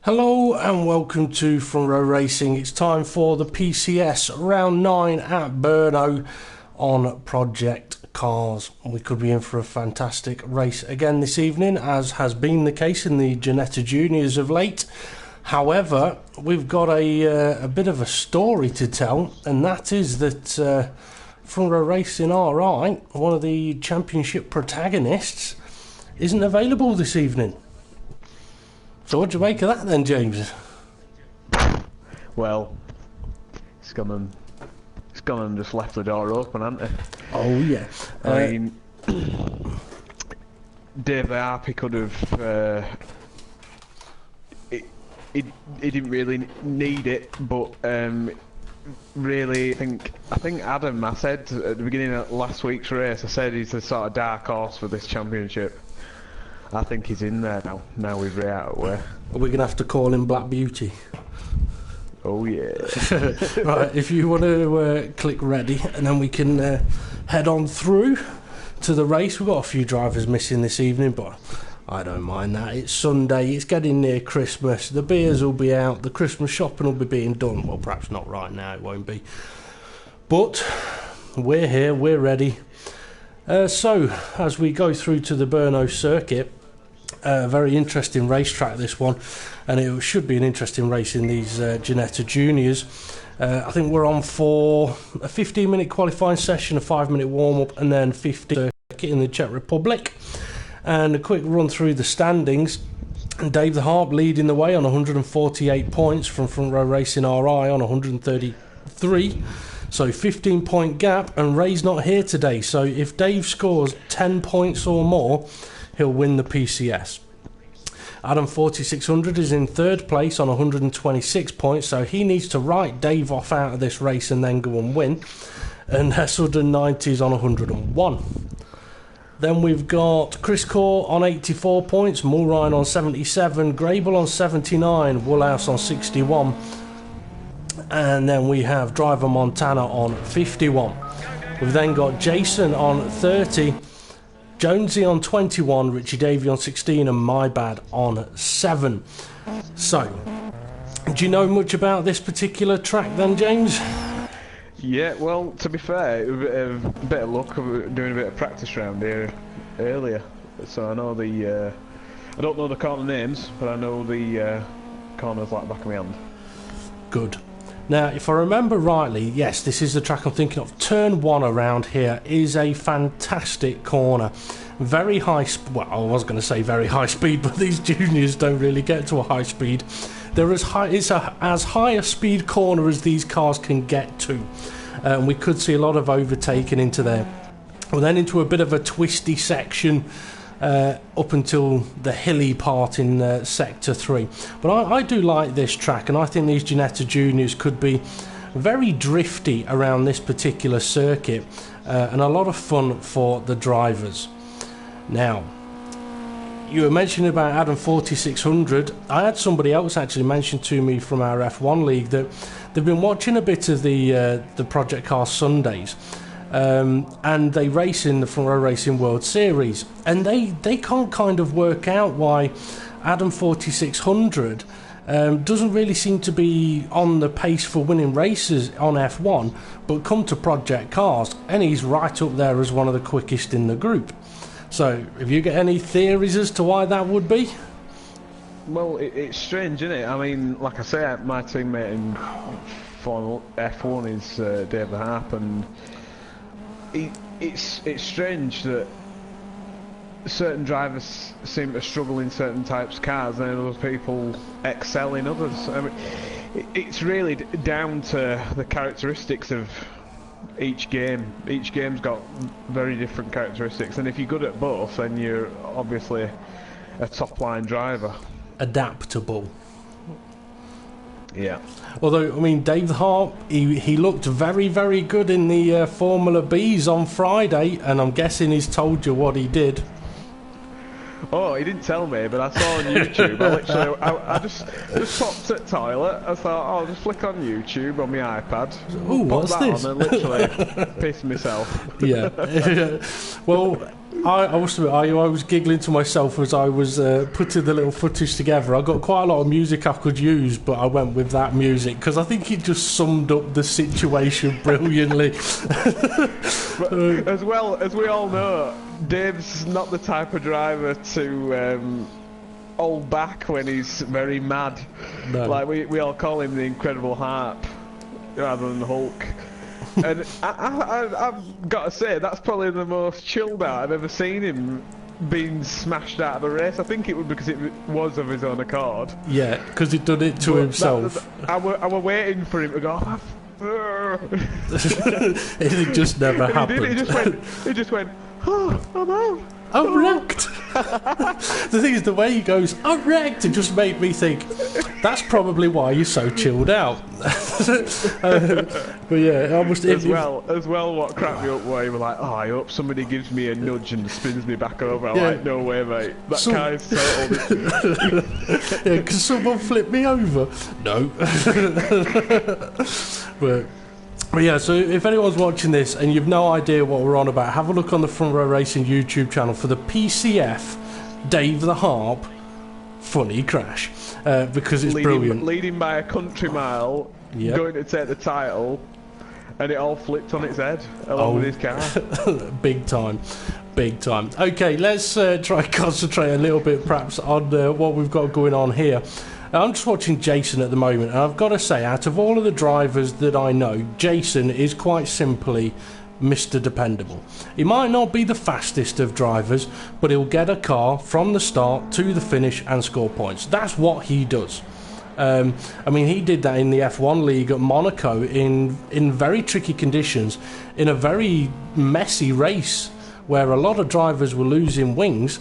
Hello and welcome to Front Row Racing. It's time for the PCS round 9 at Brno on Project Cars. We could be in for a fantastic race again this evening, as has been the case in the Ginetta Juniors of late. However, we've got a bit of a story to tell, and that is that Front Row Racing RI, one of the championship protagonists, isn't available this evening. So what do you make of that then, James? Well, it's gone and just left the door open, hasn't it? Oh yeah. I mean, Dave Harpy could have. He didn't really need it, but really, I think Adam. I said at the beginning of last week's race, I said he's the sort of dark horse for this championship. I think he's in there now. Now we've Ray out of the way. Are we going to have to call him Black Beauty? Oh yeah. Right, if you want to click ready, and then we can head on through to the race. We've got a few drivers missing this evening, but I don't mind that. It's Sunday, it's getting near Christmas, the beers will be out, the Christmas shopping will be being done. Well, perhaps not right now, it won't be. But we're here, we're ready. So, as we go through to the Brno circuit, a very interesting racetrack this one, and it should be an interesting race in these Ginetta Juniors. I think we're on for a 15-minute qualifying session, a 5-minute warm-up, and then 50 circuit in the Czech Republic. And a quick run through the standings. Dave the Harp leading the way on 148 points from Front Row Racing RI on 133. So 15-point gap, and Ray's not here today. So if Dave scores 10 points or more, he'll win the PCS. Adam 4600 is in third place on 126 points, so he needs to write Dave off out of this race and then go and win. And Hesselden 90 is on 101. Then we've got Chris Core on 84 points, Mulrine on 77, Grable on 79, Woolhouse on 61. And then we have Driver Montana on 51. We've then got Jason on 30, Jonesy on 21, Richie Davey on 16, and My Bad on 7. So, do you know much about this particular track then, James? Yeah, well, to be fair, a bit of luck. Doing a bit of practice round here earlier, so I know I don't know the corner names, but I know the corners like the back of my hand. Good. Now, if I remember rightly, yes, this is the track I'm thinking of. Turn 1 around here is a fantastic corner. Very high, well, I was going to say very high speed, but these juniors don't really get to a high speed. It's as high a speed corner as these cars can get to. We could see a lot of overtaking into there. Well, then into a bit of a twisty section up until the hilly part in Sector 3. But I do like this track, and I think these Ginetta Juniors could be very drifty around this particular circuit, and a lot of fun for the drivers. Now, you were mentioning about Adam 4600. I had somebody else actually mention to me from our F1 league that they've been watching a bit of the Project Car Sundays, and they race in the Front Row Racing World Series, and they can't kind of work out why Adam 4600 doesn't really seem to be on the pace for winning races on F1, but come to Project Cars and he's right up there as one of the quickest in the group. So, have you got any theories as to why that would be? Well, it's strange, isn't it? I mean, like I say, my teammate in Formula F1 is Dave the Harp, and it's strange that certain drivers seem to struggle in certain types of cars, and other people excel in others. I mean, it's really down to the characteristics of each game. Each game's got very different characteristics, and if you're good at both, then you're obviously a top-line driver. Adaptable. Yeah. Although, I mean, Dave Hart, he looked very, very good in the Formula Bs on Friday, and I'm guessing he's told you what he did. Oh, he didn't tell me, but I saw on YouTube. I just popped at the toilet. I thought, I'll just flick on YouTube on my iPad. Ooh, what's this? On and literally pissed myself. Yeah. Well, I must admit, I was giggling to myself as I was putting the little footage together. I got quite a lot of music I could use, but I went with that music because I think it just summed up the situation brilliantly. But as well as we all know, Dave's not the type of driver to hold back when he's very mad. No. Like we all call him the Incredible Harp rather than Hulk. And I've got to say, that's probably the most chilled out I've ever seen him being smashed out of a race. I think it was because it was of his own accord. Yeah, because he'd done it to himself. I were waiting for him to go. It just never happened. He just went, oh, I'm out. I'm wrecked. The thing is, the way he goes, I'm wrecked, it just made me think, that's probably why you're so chilled out. But yeah, almost as well, what cracked me up where you were like, oh, I hope somebody gives me a nudge and spins me back over. I'm like, no way, mate. That guy's total. Yeah, can someone flip me over? No. But yeah, so if anyone's watching this and you've no idea what we're on about, have a look on the Front Row Racing YouTube channel for the PCF Dave the Harp funny crash, because it's brilliant. Leading by a country mile, going to take the title, and it all flipped on its head along with his car. Big time. Okay, let's try and concentrate a little bit perhaps on what we've got going on here. I'm just watching Jason at the moment, and I've got to say, out of all of the drivers that I know, Jason is quite simply Mr. Dependable. He might not be the fastest of drivers, but he'll get a car from the start to the finish and score points. That's what he does. I mean, he did that in the F1 League at Monaco in very tricky conditions, in a very messy race where a lot of drivers were losing wings.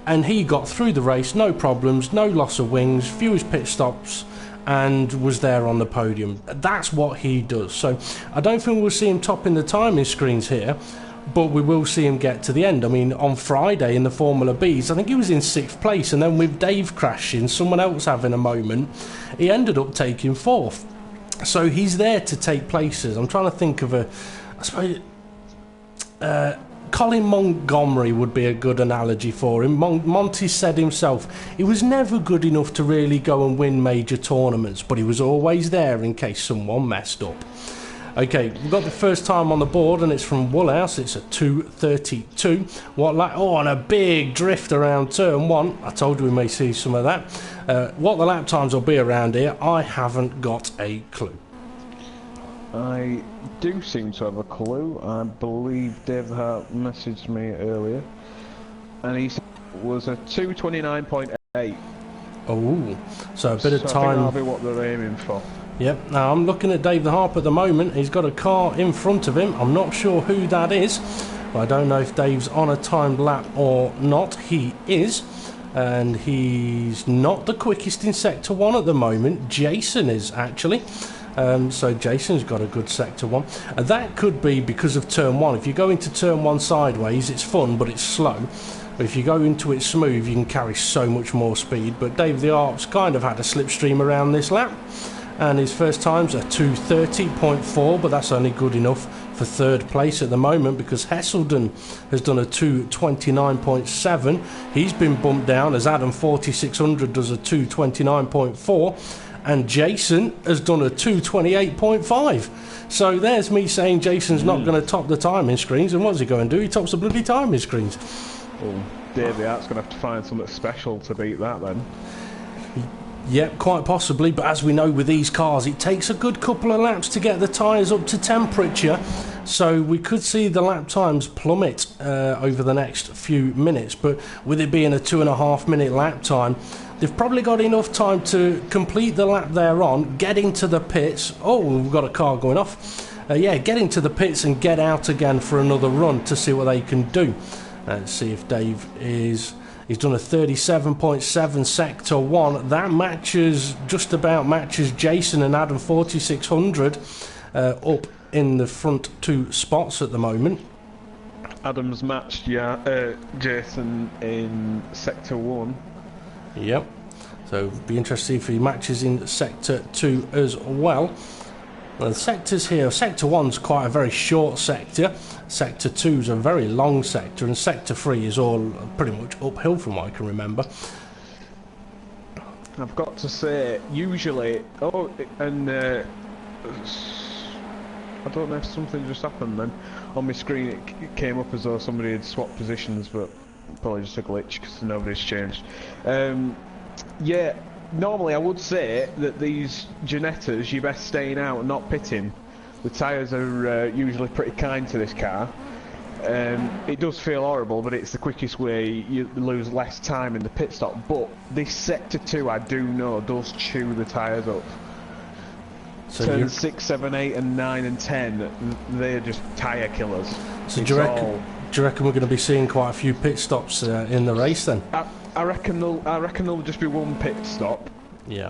And he got through the race, no problems, no loss of wings, fewest pit stops, and was there on the podium. That's what he does. So I don't think we'll see him topping the timing screens here, but we will see him get to the end. I mean, on Friday in the Formula Bs, I think he was in 6th place, and then with Dave crashing, someone else having a moment, he ended up taking 4th. So he's there to take places. I'm trying to think of I suppose... Colin Montgomery would be a good analogy for him. Monty said himself he was never good enough to really go and win major tournaments, but he was always there in case someone messed up. Okay, we've got the first time on the board, and it's from Woolhouse. It's a 2:32. And a big drift around turn 1. I told you we may see some of that. What the lap times will be around here, I haven't got a clue. I do seem to have a clue. I believe Dave Hart messaged me earlier, and he said it was a 2:29.8. Oh, so a bit of time. I think that'll be what they're aiming for. Yep. Now I'm looking at Dave the Harp at the moment. He's got a car in front of him. I'm not sure who that is. I don't know if Dave's on a timed lap or not. He is. And he's not the quickest in Sector 1 at the moment. Jason is, actually. So Jason's got a good Sector 1. And that could be because of Turn 1. If you go into Turn 1 sideways, it's fun, but it's slow. But if you go into it smooth, you can carry so much more speed. But Dave the Harp's kind of had a slipstream around this lap. And his first time's a 2:30.4, but that's only good enough for 3rd place at the moment, because Hesselden has done a 2:29.7. He's been bumped down as Adam 4600 does a 2:29.4. And Jason has done a 2:28.5. So there's me saying Jason's not going to top the timing screens. And what's he going to do? He tops the bloody timing screens. Well, Dave the Hart's going to have to find something special to beat that then. Yep, quite possibly, but as we know with these cars, it takes a good couple of laps to get the tyres up to temperature, so we could see the lap times plummet over the next few minutes. But with it being a 2.5 minute lap time, they've probably got enough time to complete the lap they're on, get into the pits. Oh, we've got a car going off. Get into the pits and get out again for another run to see what they can do. Let's see if Dave is... He's done a 37.7 Sector 1. That just about matches Jason and Adam 4600 up in the front 2 spots at the moment. Adam's matched Jason in Sector 1. Yep. So it'd be interesting to see if he matches in Sector 2 as well. Well, the sectors here, Sector 1's quite a very short sector, Sector 2's a very long sector, and Sector 3 is all pretty much uphill from what I can remember. I've got to say, usually... Oh, and... I don't know if something just happened then. On my screen it came up as though somebody had swapped positions, but probably just a glitch because nobody's changed. Yeah, normally I would say that these Ginettas, you're best staying out and not pitting. The tyres are usually pretty kind to this car. It does feel horrible, but it's the quickest way. You lose less time in the pit stop. But this Sector 2, I do know, does chew the tyres up. So turns 6, 7, 8 and 9 and 10, they're just tyre killers. So do you reckon we're going to be seeing quite a few pit stops in the race then? I reckon there'll just be one pit stop. Yeah.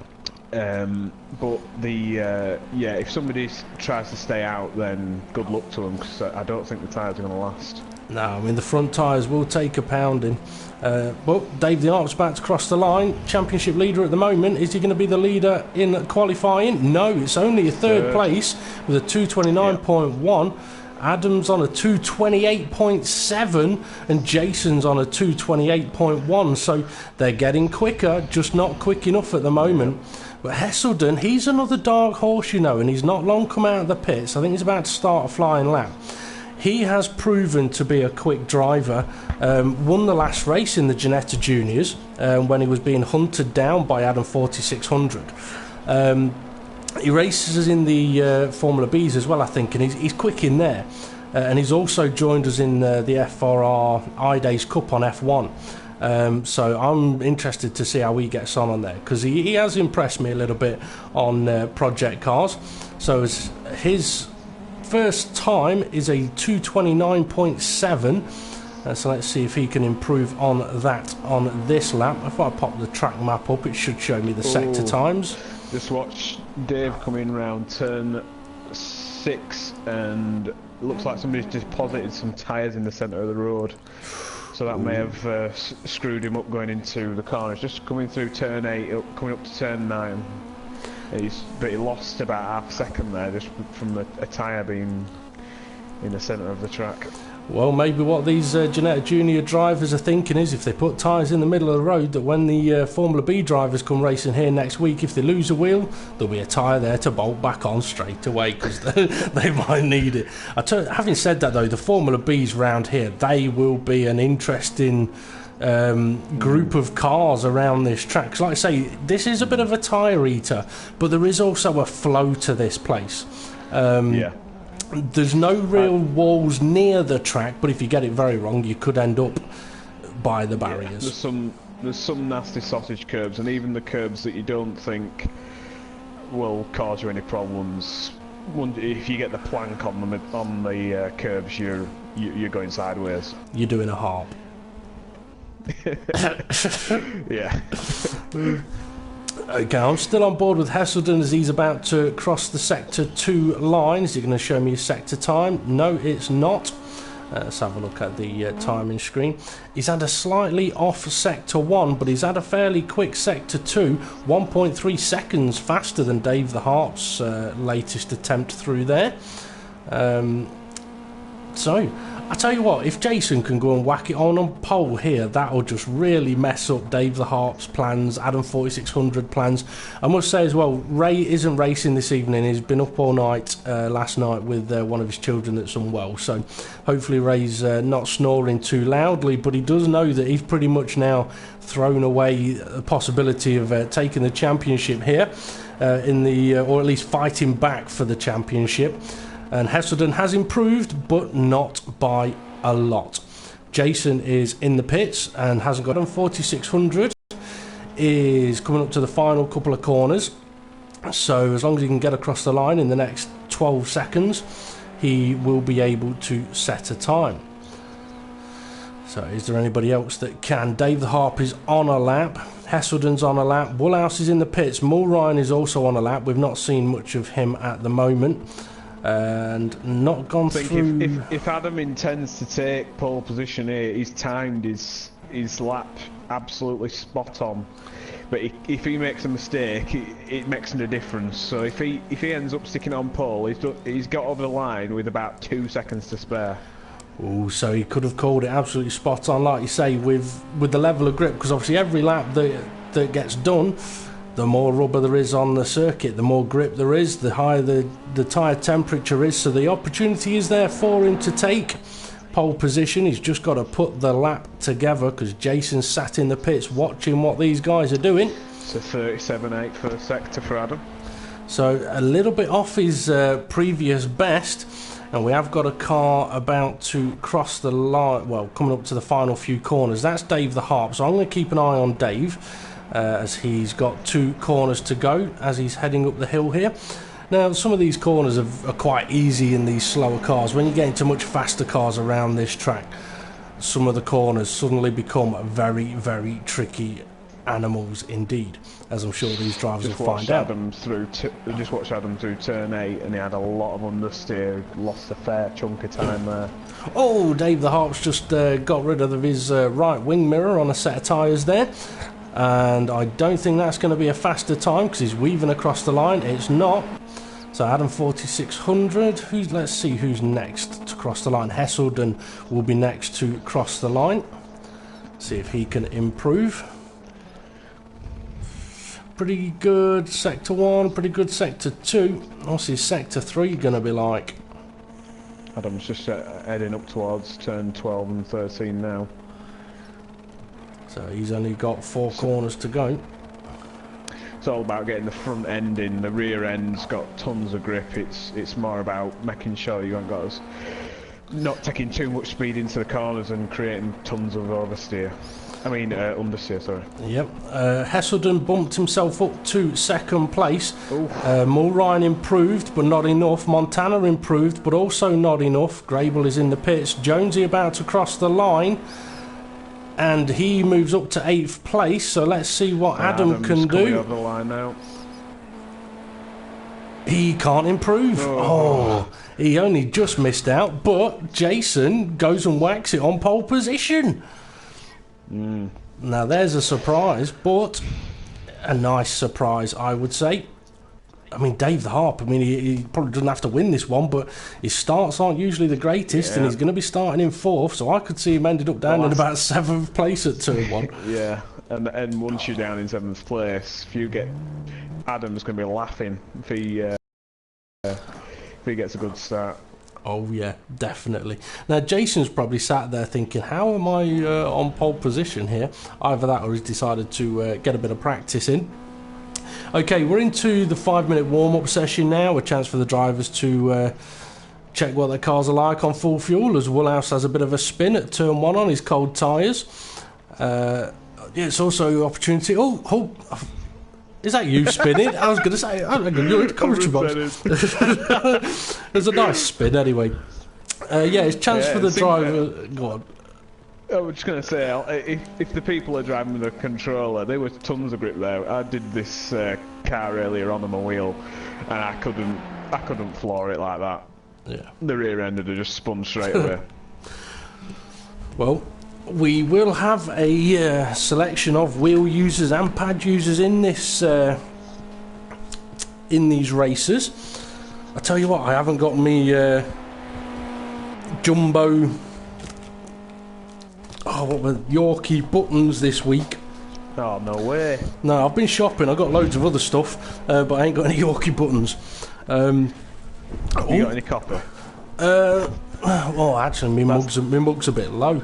But yeah, if somebody tries to stay out, then good luck to them, because I don't think the tyres are going to last. No, I mean the front tyres will take a pounding. Well, Dave the Arp's about to cross the line. Championship leader at the moment. Is he going to be the leader in qualifying? No, it's only a third place with a 229.1. Adam's on a 228.7 and Jason's on a 228.1. So they're getting quicker, just not quick enough at the moment. But Hesselden, he's another dark horse, you know, and he's not long come out of the pits. I think he's about to start a flying lap. He has proven to be a quick driver. Won the last race in the Ginetta Juniors when he was being hunted down by Adam 4600. He races in the Formula Bs as well, I think, and he's quick in there. And he's also joined us in the FRR I-Days Cup on F1. So I'm interested to see how he gets on there, because he has impressed me a little bit on project cars. So his first time is a 229.7. So let's see if he can improve on that on this lap. If I pop the track map up, it should show me the sector times. Just watch Dave coming round turn 6, and it looks like somebody's deposited some tyres in the centre of the road. So that may have screwed him up going into the corners. Just coming through turn 8, coming up to turn 9. But he lost about half a second there just from a tyre being in the centre of the track. Well, maybe what these Ginetta Junior drivers are thinking is if they put tyres in the middle of the road, that when the Formula B drivers come racing here next week, if they lose a wheel, there'll be a tyre there to bolt back on straight away, because they might need it. Having said that, though, the Formula Bs round here, they will be an interesting group of cars around this track. 'Cause like I say, this is a bit of a tyre eater, but there is also a flow to this place. Yeah. There's no real walls near the track, but if you get it very wrong, you could end up by the barriers. Yeah, there's some nasty sausage curbs, and even the curbs that you don't think will cause you any problems. If you get the plank on the curbs, you're going sideways. You're doing a harp. Yeah. Okay, I'm still on board with Hesselden as he's about to cross the Sector 2 line. Is he going to show me his sector time? No, it's not. Let's have a look at the timing screen. He's had a slightly off Sector 1, but he's had a fairly quick Sector 2, 1.3 seconds faster than Dave the Harp's latest attempt through there. So, I tell you what, if Jason can go and whack it on pole here, that'll just really mess up Dave the Harp's plans, Adam 4600 plans. I must say as well, Ray isn't racing this evening. He's been up all night last night with one of his children that's unwell, so hopefully Ray's not snoring too loudly, but he does know that he's pretty much now thrown away the possibility of taking the championship here, or at least fighting back for the championship. And Hesselden has improved, but not by a lot. Jason is in the pits and hasn't got on. 4600 is coming up to the final couple of corners. So as long as he can get across the line in the next 12 seconds, he will be able to set a time. So is there anybody else that can? Dave the Harp is on a lap. Hesselden's on a lap. Woolhouse is in the pits. Mulryan is also on a lap. We've not seen much of him at the moment. And not gone through. If Adam intends to take pole position here, he's timed his his lap absolutely spot on. But if he makes a mistake, it makes no difference. So if he ends up sticking on pole, he's got over the line with about 2 seconds to spare. Oh, so he could have called it absolutely spot on, like you say, with the level of grip, because obviously every lap that gets done, the more rubber there is on the circuit, the more grip there is, the higher the tyre temperature is, so the opportunity is there for him to take pole position. He's just got to put the lap together, because Jason sat in the pits watching what these guys are doing. It's a 37.8 first sector for Adam. So a little bit off his previous best, and we have got a car about to cross the line, well, coming up to the final few corners. That's Dave the Harp, so I'm going to keep an eye on Dave as he's got 2 corners to go as he's heading up the hill here. Now, some of these corners are quite easy in these slower cars. When you get into much faster cars around this track, some of the corners suddenly become very, very tricky animals indeed, as I'm sure these drivers will find out. Just watched Adam through turn 8, and he had a lot of understeer, lost a fair chunk of time there. Oh, Dave the Harp's just got rid of his right wing mirror on a set of tyres there, and I don't think that's going to be a faster time because he's weaving across the line. It's not. So Adam 4600. Let's see who's next to cross the line. Hesselden will be next to cross the line. See if he can improve. Pretty good sector 1, pretty good sector 2. What's his sector 3 going to be like? Adam's just heading up towards turn 12 and 13 now. So he's only got 4 corners to go. It's all about getting the front end in. The rear end's got tons of grip. It's more about making sure you haven't got us not taking too much speed into the corners and creating tons of oversteer. I mean, understeer, sorry. Yep. Hesselden bumped himself up to 2nd place. Mulrine improved, but not enough. Montana improved, but also not enough. Grable is in the pits. Jonesy about to cross the line, and he moves up to 8th place. So let's see what Adam can do. Over the line now. He can't improve. Oh, he only just missed out, but Jason goes and whacks it on pole position. Now there's a surprise, but a nice surprise, I would say. I mean, Dave the Harp, I mean, he probably doesn't have to win this one, but his starts aren't usually the greatest, and he's going to be starting in 4th, so I could see him ended up down in about 7th place at turn 1. Yeah, and once you're down in 7th place, if you get... Adam's going to be laughing if he gets a good start. Oh yeah, definitely. Now Jason's probably sat there thinking, how am I on pole position here? Either that or he's decided to get a bit of practice in. Okay, we're into the 5-minute warm-up session now, a chance for the drivers to check what their cars are like on full fuel, as Woolhouse has a bit of a spin at turn 1 on his cold tyres. Yeah, it's also an opportunity... Oh, is that you spinning? I was going to say, you're in the commentary box. There's a nice spin anyway. Yeah, it's a chance for the driver... Go on. I was just going to say, if the people are driving with a controller, there was tons of grip there. I did this car earlier on my wheel, and I couldn't floor it like that. Yeah. The rear end would have just spun straight away. Well, we will have a selection of wheel users and pad users in this in these races. I tell you what, I haven't got me jumbo what were Yorkie buttons this week. Oh, no way. No, I've been shopping. I've got loads of other stuff, but I ain't got any Yorkie buttons. You got any copper? Well, actually, my mug's a bit low.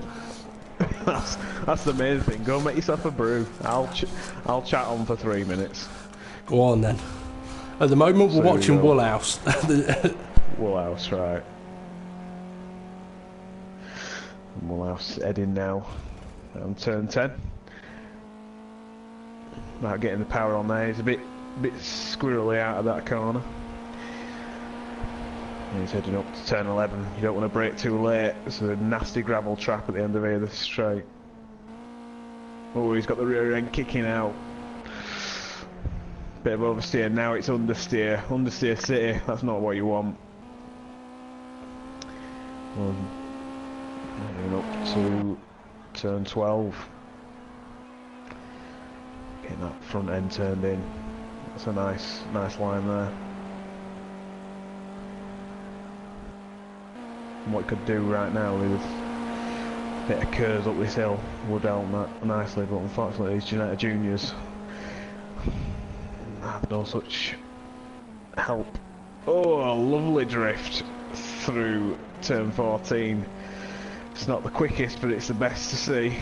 That's the main thing. Go make yourself a brew. I'll chat on for 3 minutes. Go on then. At the moment, we're watching Woolhouse. Woolhouse, right. Woolhouse heading now on turn 10. About getting the power on there. He's a bit squirrely out of that corner. And he's heading up to turn 11. You don't want to brake too late. It's a nasty gravel trap at the end of either straight. Oh, he's got the rear end kicking out. Bit of oversteer. Now it's understeer. Understeer city. That's not what you want. Heading up to turn 12. Getting that front end turned in. That's a nice line there. And what it could do right now with a bit of curves up this hill would help that nicely, but unfortunately these Janetta Juniors have no such help. Oh, a lovely drift through turn 14. It's not the quickest, but it's the best to see.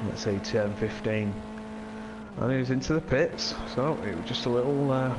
Let's see, turn 15. And he was into the pits, so it was just a little...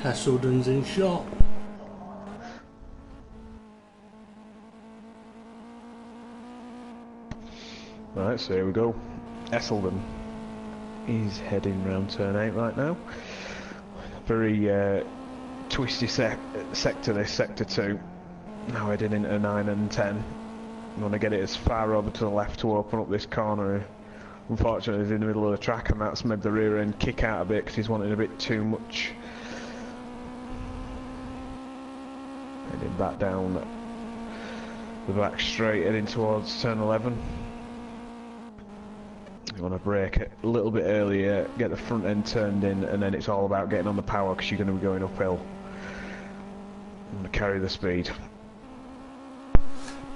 Hasselden's in shot. Right, so here we go. Esselden. He's heading round turn 8 right now. Very twisty sector this, sector 2. Now heading into 9 and 10. You want to get it as far over to the left to open up this corner. Unfortunately he's in the middle of the track, and that's made the rear end kick out a bit because he's wanting a bit too much. Heading back down the back straight, heading towards turn 11. You want to brake it a little bit earlier, get the front end turned in, and then it's all about getting on the power because you're going to be going uphill. You want to carry the speed.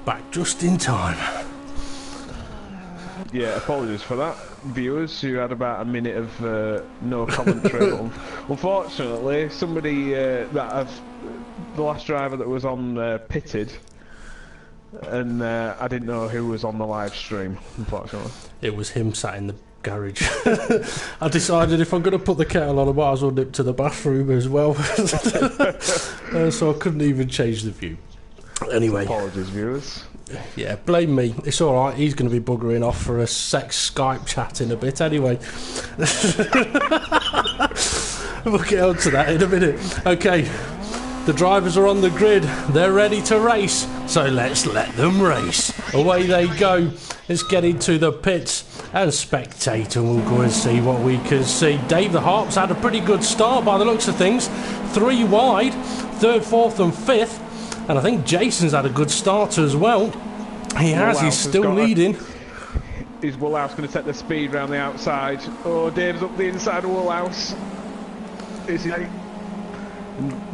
Back just in time. Yeah, apologies for that, viewers, who had about a minute of no commentary. But unfortunately, somebody the last driver that was on pitted, and I didn't know who was on the live stream, unfortunately. It was him sat in the garage. I decided if I'm going to put the kettle on, I might as well nip to the bathroom as well. So I couldn't even change the view. Anyway. Apologies, viewers. Yeah, blame me. It's alright, he's going to be buggering off for a sex Skype chat in a bit anyway. We'll get on to that in a minute. Okay, the drivers are on the grid. They're ready to race. So let's let them race. Away they go. Let's get into the pits and spectate, and we'll go and see what we can see. Dave the Harp's had a pretty good start by the looks of things. 3 wide, 3rd, 4th and 5th. And I think Jason's had a good start as well. He has, he's still leading. Is Woolhouse going to set the speed round the outside? Oh, Dave's up the inside of Woolhouse. Is he?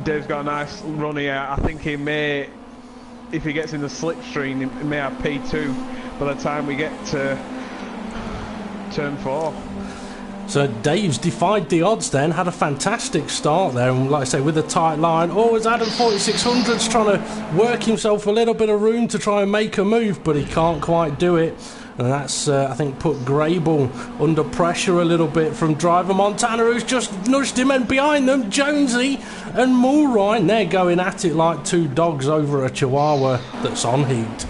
Dave's got a nice run here. I think he may, if he gets in the slipstream, he may have P2 by the time we get to turn 4. So Dave's defied the odds then, had a fantastic start there, and like I say, with a tight line. Oh, it's Adam 4600's trying to work himself a little bit of room to try and make a move, but he can't quite do it. And that's, I think, put Grable under pressure a little bit from driver Montana, who's just nudged him, and behind them, Jonesy and Mulrine. They're going at it like two dogs over a chihuahua that's on heat.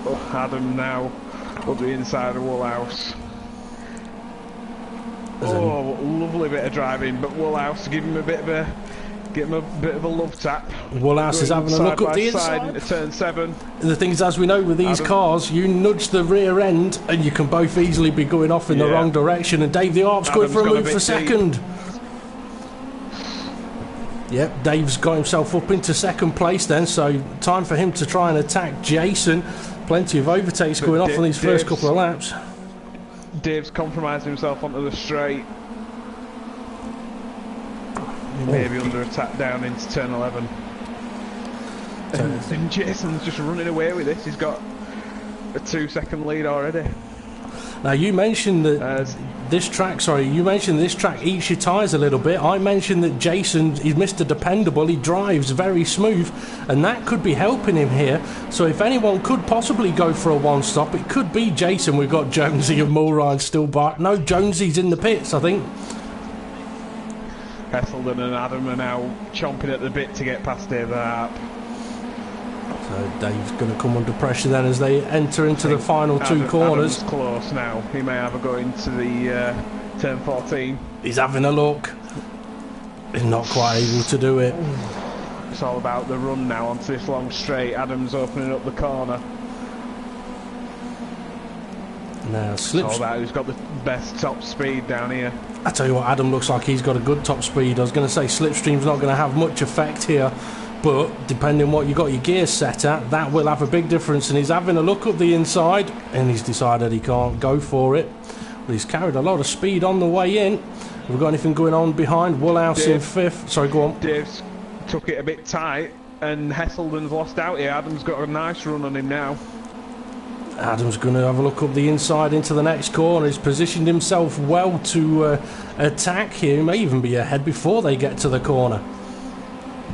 Oh, Adam now up the inside of Woolhouse. Oh, lovely bit of driving, but Woolhouse give him a bit of a love tap. Woolhouse is having a look up the inside into turn 7. The thing is, as we know with these cars, you nudge the rear end and you can both easily be going off in the wrong direction. And Dave the Arp's going for a move for second. Yep, Dave's got himself up into second place then, so time for him to try and attack Jason. Plenty of overtakes going off on these first couple of laps. Dave's compromised himself onto the straight. Maybe under attack down into turn 11. And Jason's just running away with this. He's got a 2-second lead already. Now you mentioned that this track eats your tyres a little bit. I mentioned that Jason is Mr. Dependable, he drives very smooth, and that could be helping him here. So if anyone could possibly go for a one-stop, it could be Jason. We've got Jonesy and Mulrine still back. No, Jonesy's in the pits, I think. Heselden and Adam are now chomping at the bit to get past Dave Harp. So Dave's going to come under pressure then as they enter into the final two corners. Adam's close now. He may have a go into the turn 14. He's having a look. He's not quite able to do it. It's all about the run now onto this long straight. Adam's opening up the corner. Now It's all about who's got the best top speed down here. I tell you what, Adam looks like he's got a good top speed. I was going to say Slipstream's not going to have much effect here, but depending what you got your gears set at, that will have a big difference. And he's having a look up the inside, and he's decided he can't go for it. But he's carried a lot of speed on the way in. Have we got anything going on behind? Woolhouse in fifth. Sorry, go on. Dave's took it a bit tight, and Heselden's lost out here. Adam's got a nice run on him now. Adam's going to have a look up the inside into the next corner. He's positioned himself well to attack here. He may even be ahead before they get to the corner.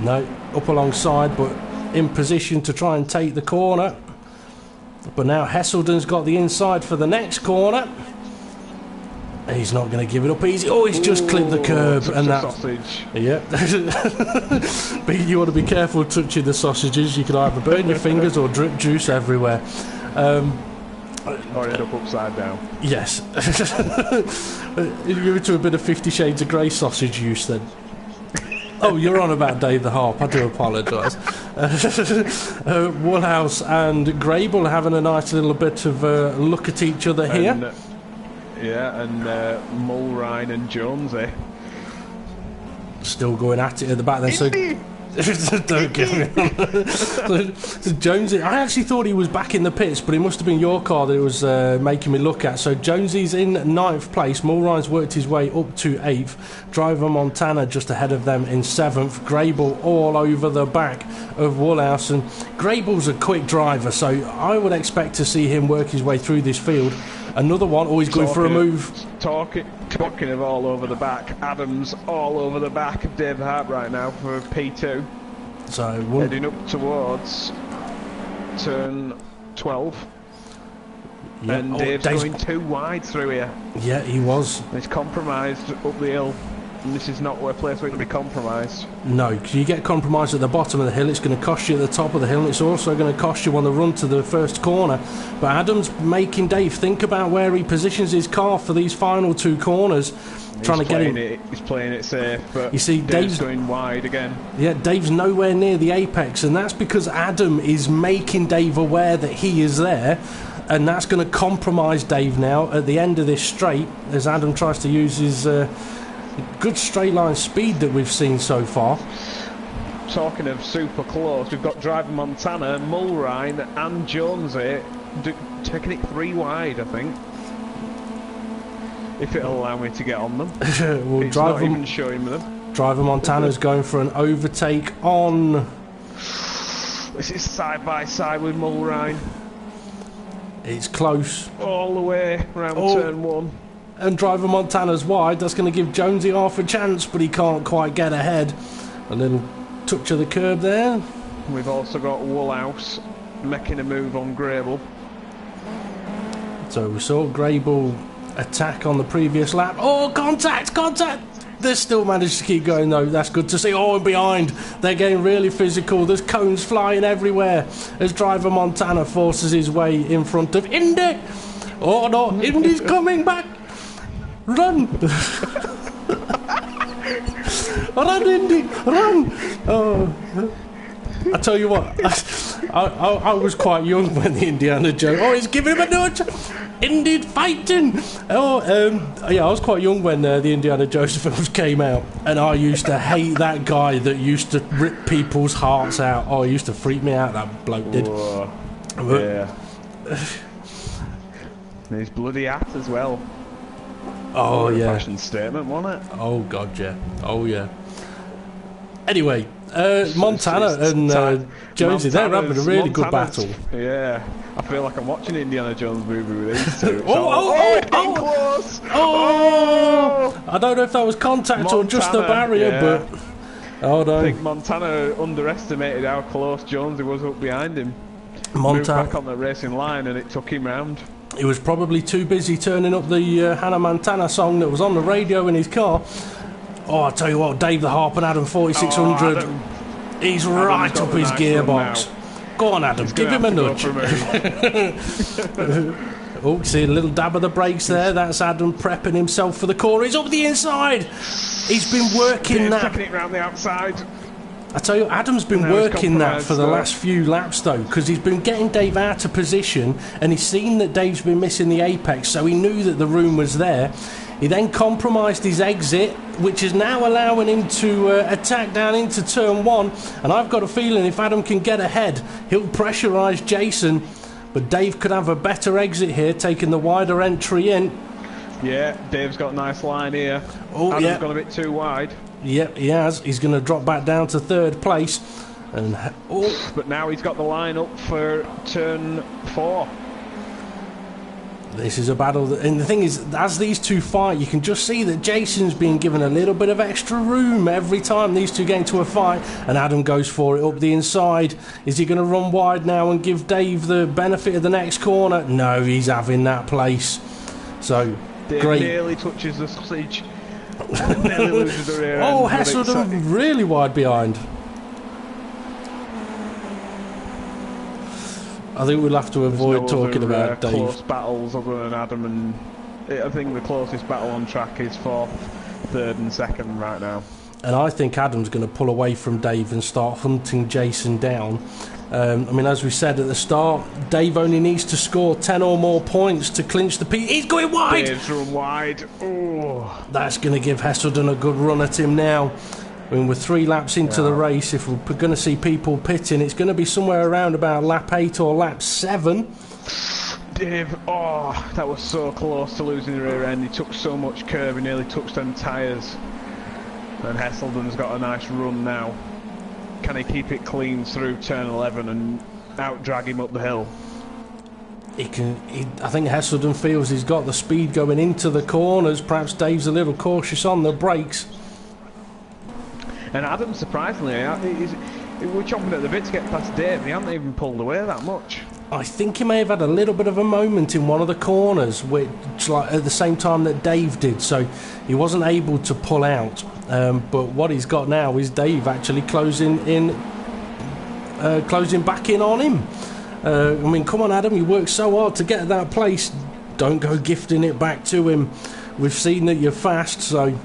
No, up alongside, but in position to try and take the corner. But now Heselden's got the inside for the next corner. He's not going to give it up easy. Oh, he's just clipped the curb, and that sausage. Yeah. But you want to be careful touching the sausages. You can either burn your fingers or drip juice everywhere. Or end up upside down. Yes. You're into a bit of 50 Shades of Grey sausage use then. Oh, you're on about Dave the Harp. I do apologise. Woolhouse and Grable having a nice little bit of look at each other here. And Mulrine and Jonesy still going at it at the back then. So don't get me on. So Jonesy, I actually thought he was back in the pits, but it must have been your car that it was making me look at. So Jonesy's in 9th place. Mulrine's worked his way up to 8th. Driver Montana just ahead of them in 7th. Grable all over the back of Woolhouse, and Grable's a quick driver, so I would expect to see him work his way through this field. Another one, always going for a move. Talking of all over the back, Adam's all over the back of Dave Hart right now for P2. So heading up towards turn 12. Yeah. And Dave's going too wide through here. Yeah, he was. He's compromised up the hill. And this is not a place where it can be compromised. No, because you get compromised at the bottom of the hill, it's going to cost you at the top of the hill, and it's also going to cost you on the run to the first corner. But Adam's making Dave think about where he positions his car for these final two corners. Trying to get him. He's playing it safe, but you see, Dave's going wide again. Yeah, Dave's nowhere near the apex, and that's because Adam is making Dave aware that he is there. And that's going to compromise Dave now at the end of this straight, as Adam tries to use his good straight line speed that we've seen so far. Talking of super close, we've got driver Montana, Mulrine and Jonesy taking it 3 wide, I think. If it'll allow me to get on them. Well, it's not even showing them. Driver Montana's going for an overtake on... This is side by side with Mulrine. It's close. All the way around turn 1. And driver Montana's wide. That's going to give Jonesy half a chance, but he can't quite get ahead. A little touch of the curb there. We've also got Woolhouse making a move on Grable. So we saw Grable attack on the previous lap. Oh, contact! They still managed to keep going though. That's good to see. Oh, and behind, they're getting really physical. There's cones flying everywhere as driver Montana forces his way in front of Indy. Oh no, Indy's coming back. Run! Run, Indy! Run! Oh, I tell you what, I was quite young when the Indiana Jones. Oh, he's giving him a nudge. Indy fighting. Oh, yeah, I was quite young when the Indiana Jones films came out, and I used to hate that guy that used to rip people's hearts out. Oh, he used to freak me out. That bloke did. Yeah. And his bloody hat as well. Oh yeah. Fashion statement, wasn't it? Oh god, yeah. Oh yeah. Anyway, Montana and Jonesy, they're having a really good battle. Yeah, I feel like I'm watching an Indiana Jones movie with these two. Close! I don't know if that was contact or just the barrier, but... Oh no. I think Montana underestimated how close Jonesy was up behind him. Moved back on the racing line and it took him round. He was probably too busy turning up the Hannah Montana song that was on the radio in his car. Oh, I tell you what, Dave the Harp and Adam 4600, he's right up his gearbox. Go on, Adam, give him a nudge. Oh, see a little dab of the brakes there. That's Adam prepping himself for the corner. He's up the inside. He's been working that. Taking it round the outside. I tell you, Adam's been working that for the last few laps, though, because he's been getting Dave out of position, and he's seen that Dave's been missing the apex, so he knew that the room was there. He then compromised his exit, which is now allowing him to attack down into turn 1. And I've got a feeling if Adam can get ahead, he'll pressurise Jason. But Dave could have a better exit here, taking the wider entry in. Yeah, Dave's got a nice line here. Oh, Adam's gone a bit too wide. Yep, he has. He's going to drop back down to 3rd place. And but now he's got the line up for turn 4. This is a battle, and the thing is, as these two fight, you can just see that Jason's being given a little bit of extra room every time these two get into a fight, and Adam goes for it up the inside. Is he going to run wide now and give Dave the benefit of the next corner? No, he's having that place. So, Dave great. Nearly touches the sausage. Nearly loses the rear end. Oh, Hesselden really wide behind. I think we'll have to avoid talking about Dave. Close battles other than Adam, and I think the closest battle on track is 4th, 3rd and 2nd right now. And I think Adam's going to pull away from Dave and start hunting Jason down. I mean, as we said at the start, Dave only needs to score 10 or more points to clinch the P. He's going wide! Dave's run wide. Oh. That's going to give Hesselden a good run at him now. I mean, we're 3 laps into the race. If we're going to see people pitting, it's going to be somewhere around about lap 8 or lap 7. Dave, that was so close to losing the rear end. He took so much curve, he nearly touched them tyres. And Hesselden's got a nice run now. Can he keep it clean through turn 11 and out-drag him up the hill? I think Hesselden feels he's got the speed going into the corners. Perhaps Dave's a little cautious on the brakes. And Adam, surprisingly, we're chomping at the bit to get past Dave. He hasn't even pulled away that much. I think he may have had a little bit of a moment in one of the corners, which, like, at the same time that Dave did, so he wasn't able to pull out. But what he's got now is Dave actually closing back in on him. I mean, come on, Adam, you worked so hard to get that place. Don't go gifting it back to him. We've seen that you're fast, so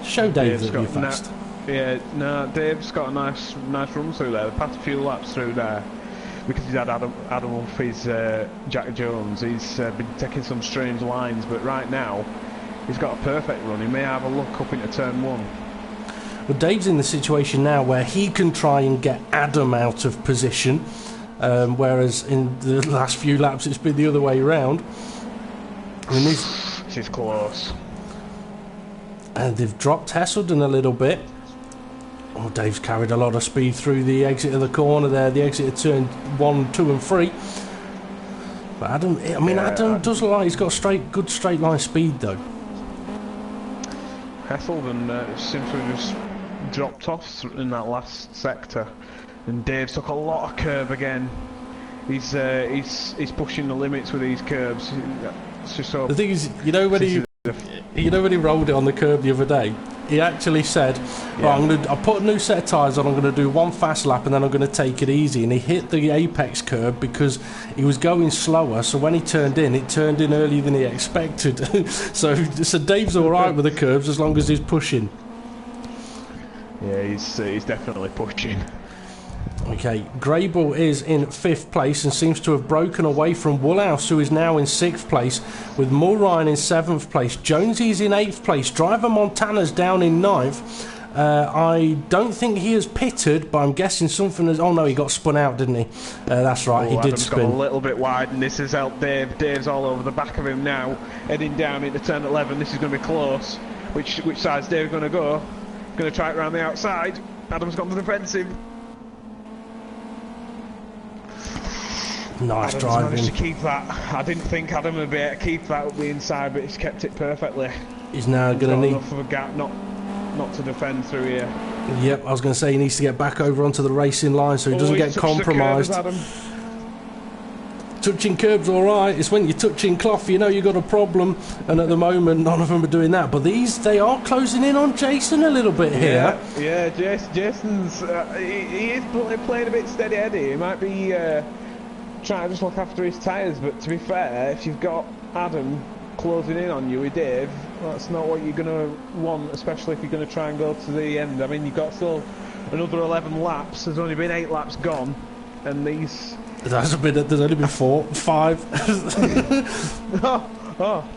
show Dave that you're fast. Dave's got a nice run through there. The past few laps through there, because he's had Adam off his Jack Jones, he's been taking some strange lines, but right now he's got a perfect run. He may have a look up into turn 1. Well, Dave's in the situation now where he can try and get Adam out of position, whereas in the last few laps it's been the other way around. And this is close. And they've dropped Hesselden a little bit. Oh, Dave's carried a lot of speed through the exit of the corner there, the exit of turn 1, 2 and 3. But Adam, Adam does look like he's got good straight line speed though. Hesselden seems to have just dropped off in that last sector, and Dave took a lot of curve again. He's pushing the limits with these curves. It's just so. The thing is, you know when he rolled it on the curb the other day, he actually said, I'll put a new set of tyres on, I'm going to do one fast lap and then I'm going to take it easy. And he hit the apex curb because he was going slower, so when he turned in, it turned in earlier than he expected. so Dave's alright with the curves as long as he's pushing. Yeah, he's definitely pushing. Okay, Grable is in 5th place and seems to have broken away from Woolhouse, who is now in 6th place, with Mulrine in 7th place. Jonesy is in 8th place. Driver Montana's down in 9th. I don't think he has pitted, but I'm guessing something has... Oh no, he got spun out, didn't he? That's right, he did Adam's spin. Got a little bit wide, and this has helped Dave. Dave's all over the back of him now, heading down into turn 11. This is going to be close. Which side's Dave going to go? Going to try it around the outside. Adam's gone to the defensive. Nice Adam's driving. managed to keep that. I didn't think Adam would be able to keep that up the inside, but he's kept it perfectly. He's now going to need enough of a gap not to defend through here. Yep, I was going to say he needs to get back over onto the racing line so he doesn't get compromised. Touching curbs, all right. It's when you're touching cloth, you know you've got a problem. And at the moment, none of them are doing that. But they are closing in on Jason a little bit here. Yeah, Jason's he is playing a bit steady Eddie. He might be trying to just look after his tyres. But to be fair, if you've got Adam closing in on you with Dave, that's not what you're going to want, especially if you're going to try and go to the end. I mean, you've got still another 11 laps. There's only been 8 laps gone, and these... There's only been 5. oh.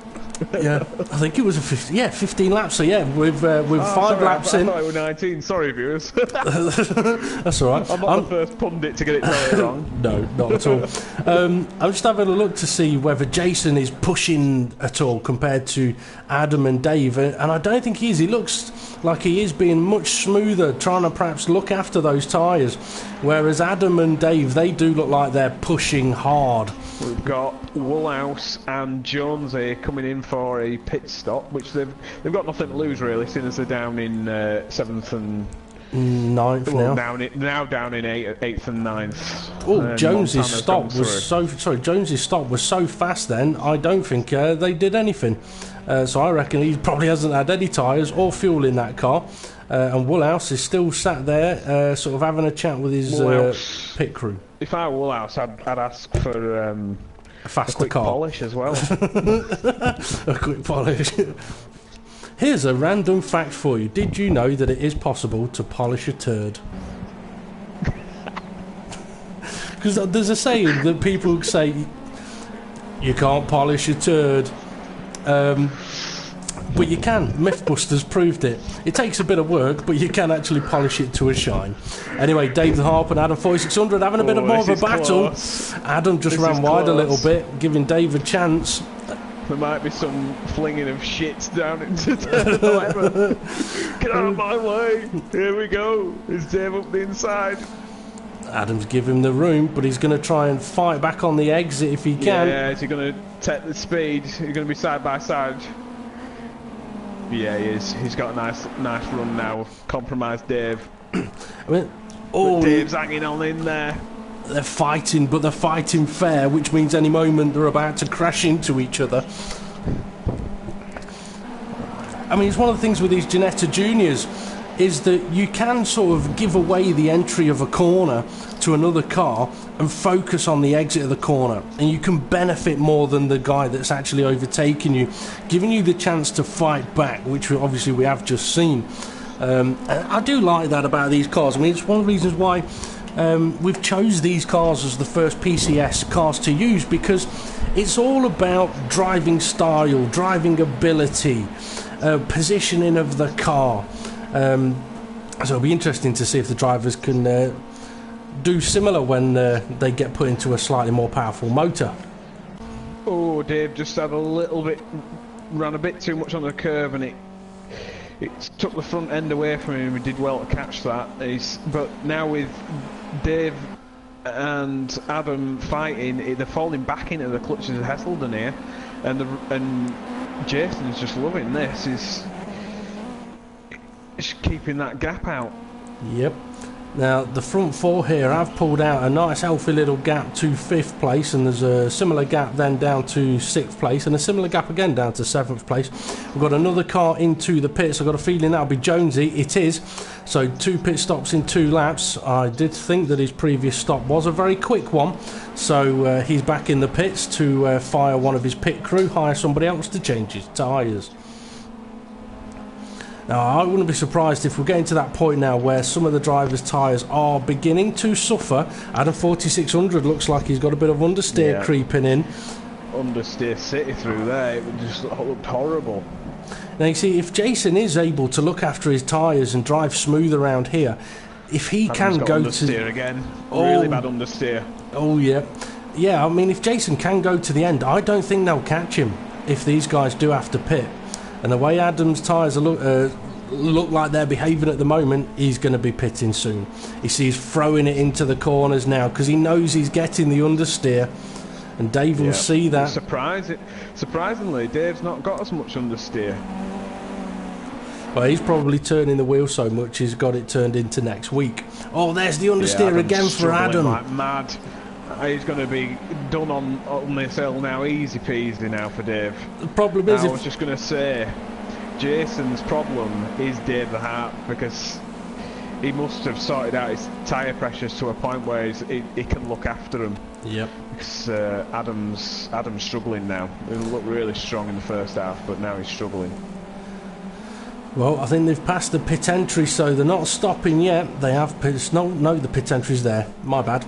Yeah, I think it was 15 laps. So yeah, with 5 laps in. I thought it was 19. Sorry, viewers. That's all right. I'm not the first pundit to get it totally wrong. No, not at all. I'm just having a look to see whether Jason is pushing at all compared to Adam and Dave, and I don't think he is. He looks like he is being much smoother, trying to perhaps look after those tyres, whereas Adam and Dave, they do look like they're pushing hard. We've got Woolhouse and Jonesy coming in for a pit stop, which they've got nothing to lose really, seeing as they're down in 7th and 9th now down in 8th and 9th. Oh, Jonesy's stop was so fast then. I don't think they did anything. So I reckon he probably hasn't had any tyres or fuel in that car. And Woolhouse is still sat there, sort of having a chat with his pit crew. If I were Woolhouse, I'd ask for a faster quick car polish as well. A quick polish. Here's a random fact for you. Did you know that it is possible to polish a turd? Because there's a saying that people say you can't polish a turd. But you can. Mythbusters proved it. It takes a bit of work, but you can actually polish it to a shine. Anyway, Dave the Harp and Adam 4600 having a bit more of a battle. Close. Adam just ran wide a little bit, giving Dave a chance. There might be some flinging of shit down into turn 11. Get out of my way. Here we go. Is Dave up the inside? Adam's giving him the room, but he's going to try and fight back on the exit if he can. Yeah, is he going to take the speed? He's going to be side by side. Yeah, he is. He's got a nice run now. Compromised Dave. I mean, but Dave's hanging on in there. They're fighting, but they're fighting fair, which means any moment they're about to crash into each other. I mean, it's one of the things with these Ginetta Juniors is that you can sort of give away the entry of a corner to another car and focus on the exit of the corner, and you can benefit more than the guy that's actually overtaking you, giving you the chance to fight back, which obviously we have just seen. And I do like that about these cars. I mean, it's one of the reasons why we've chose these cars as the first PCS cars to use, because it's all about driving style, driving ability, positioning of the car. So it'll be interesting to see if the drivers can do similar when they get put into a slightly more powerful motor. Oh, Dave just had ran a bit too much on the curve, and it took the front end away from him. He did well to catch that. But now with Dave and Adam fighting, they're falling back into the clutches of Heselden here, and Jason's just loving this. He's keeping that gap out. Yep. Now the front four here have pulled out a nice healthy little gap to 5th place, and there's a similar gap then down to 6th place, and a similar gap again down to 7th place. We've got another car into the pits. I've got a feeling that'll be Jonesy. It is. So 2 pit stops in 2 laps. I did think that his previous stop was a very quick one, so he's back in the pits to fire one of his pit crew, hire somebody else to change his tyres. Now, I wouldn't be surprised if we're getting to that point now where some of the drivers' tyres are beginning to suffer. Adam 4600 looks like he's got a bit of understeer creeping in. Understeer city through there, it just looked horrible. Now, you see, if Jason is able to look after his tyres and drive smooth around here, if he can go to... understeer again. Really bad understeer. Oh, yeah. Yeah, I mean, if Jason can go to the end, I don't think they'll catch him if these guys do have to pit. And the way Adam's tyres are look like they're behaving at the moment, he's going to be pitting soon. He's throwing it into the corners now because he knows he's getting the understeer, and Dave will see that. Surprisingly, Dave's not got as much understeer. Well, he's probably turning the wheel so much he's got it turned into next week. Oh, there's the understeer again for Adam. Like mad. He's going to be done on this hill now, easy peasy now for Dave. The problem is, I was just going to say, Jason's problem is Dave the Hart, because he must have sorted out his tyre pressures to a point where he can look after them. Yep. Because Adam's struggling now. He looked really strong in the first half, but now he's struggling. Well, I think they've passed the pit entry, so they're not stopping yet. They have pits. No, the pit entry's there. My bad.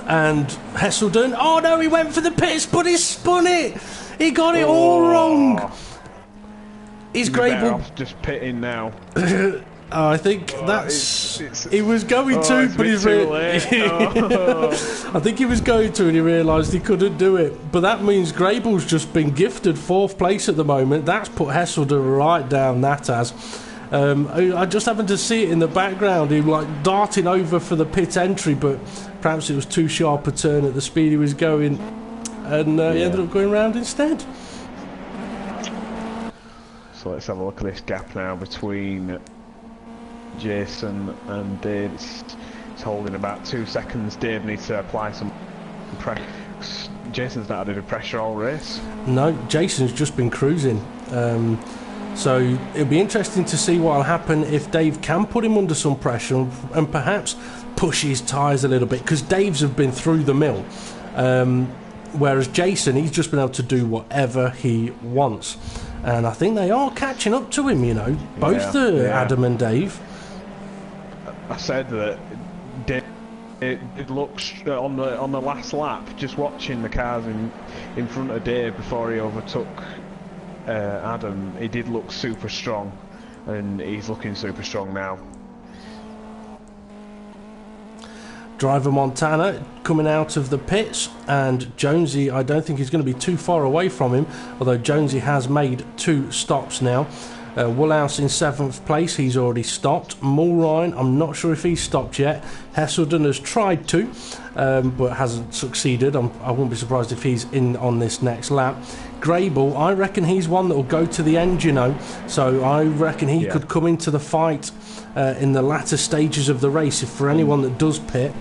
And Hesselden, oh no, he went for the pits, but he spun it. He got it all wrong. He's Grable just pitting now. I think he was going to, but he's I think he was going to, and he realised he couldn't do it. But that means Grable's just been gifted 4th place at the moment. That's put Hesselden right down. That has. I just happened to see it in the background. He was like darting over for the pit entry, but perhaps it was too sharp a turn at the speed he was going, and he ended up going round instead. So let's have a look at this gap now between Jason and Dave. It's holding about 2 seconds. Dave needs to apply some pressure. Jason's not added a pressure all race. No, Jason's just been cruising. So it'll be interesting to see what will happen if Dave can put him under some pressure and perhaps push his tyres a little bit, because Dave's have been through the mill, whereas Jason, he's just been able to do whatever he wants. And I think they are catching up to him, you know, both Adam and Dave. I said that it looks on the last lap, just watching the cars in front of Dave before he overtook Adam, he did look super strong, and he's looking super strong now. Driver Montana coming out of the pits, and Jonesy, I don't think he's going to be too far away from him, although Jonesy has made 2 stops now. Woolhouse in 7th place, he's already stopped. Mulrine, I'm not sure if he's stopped yet. Hesselden has tried to, but hasn't succeeded. I wouldn't be surprised if he's in on this next lap. Grable, I reckon he's one that will go to the end, you know, so I reckon he could come into the fight in the latter stages of the race, if for anyone that does pit.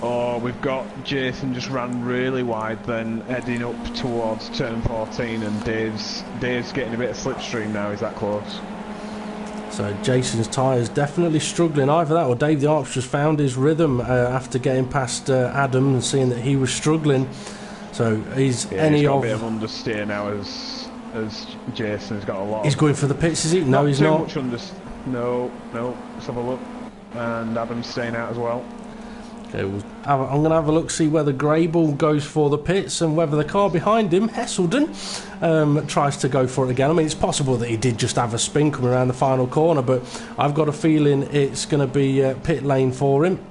Oh, we've got Jason just ran really wide then, heading up towards turn 14, and Dave's getting a bit of slipstream now. He's that close. So Jason's tyres definitely struggling. Either that or Dave the Arch just found his rhythm after getting past Adam and seeing that he was struggling. So he's got a bit of understeer now as Jason's got a lot. He's going for the pits, is he? No, he's not. No. Let's have a look. And Adam's staying out as well. Okay, I'm going to have a look, see whether Grable goes for the pits and whether the car behind him, Hesselden, tries to go for it again. I mean, it's possible that he did just have a spin coming around the final corner, but I've got a feeling it's going to be pit lane for him.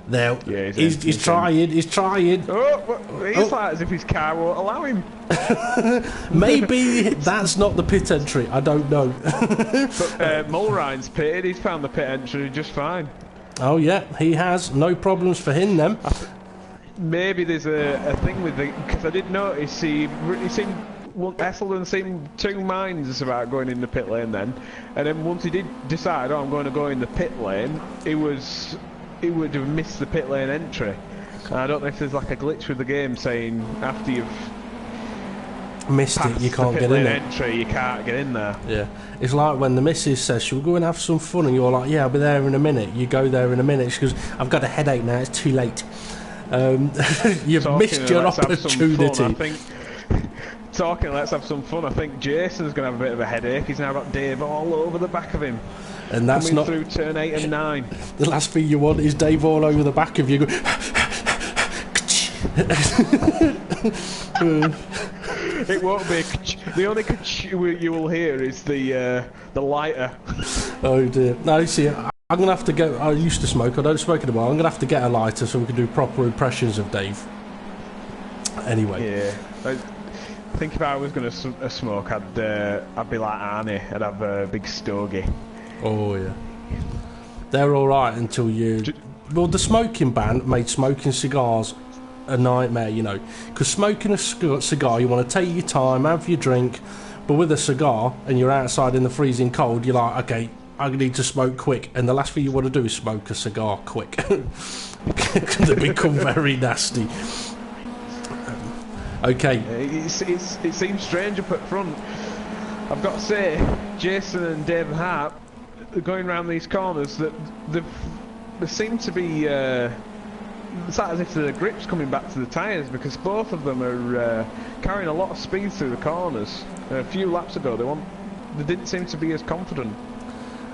There, he's trying. He's trying. He's like as if his car won't allow him. Maybe that's not the pit entry. I don't know. But Mulrine's pitted. He's found the pit entry just fine. Oh yeah, he has. No problems for him then. Maybe there's a thing with the, because I did notice he seemed, Hesselden seemed 2 minds about going in the pit lane then, and then once he did decide, I'm going to go in the pit lane, he would have missed the pit lane entry. And I don't know if there's like a glitch with the game saying after you've missed it, you can't get in it. Entry, you can't get in there. Yeah, it's like when the missus says, "Shall we go and have some fun?" and you're like, "Yeah, I'll be there in a minute." You go there in a minute. She goes, "I've got a headache now. It's too late." You've missed your opportunity. Let's have some fun. I think Jason's going to have a bit of a headache. He's now got Dave all over the back of him. And that's coming not through turn 8 and 9. The last thing you want is Dave all over the back of you. It won't be. The only you will hear is the lighter. Oh dear. No, see, I'm going to have to go. I used to smoke. I don't smoke anymore. I'm going to have to get a lighter so we can do proper impressions of Dave. Anyway. Yeah. I think if I was going to smoke, I'd be like Arnie. I'd have a big stogie. Oh yeah, they're all right until you. Well, the smoking ban made smoking cigars a nightmare, you know, because smoking a cigar, you want to take your time, have your drink, but with a cigar and you're outside in the freezing cold, you're like, okay, I need to smoke quick, and the last thing you want to do is smoke a cigar quick. They become very nasty. Okay. It seems strange up at front. I've got to say, Jason and David Hart going around these corners, that they seem to be. It's like as if the grip's coming back to the tyres, because both of them are carrying a lot of speed through the corners. A few laps ago, they didn't seem to be as confident.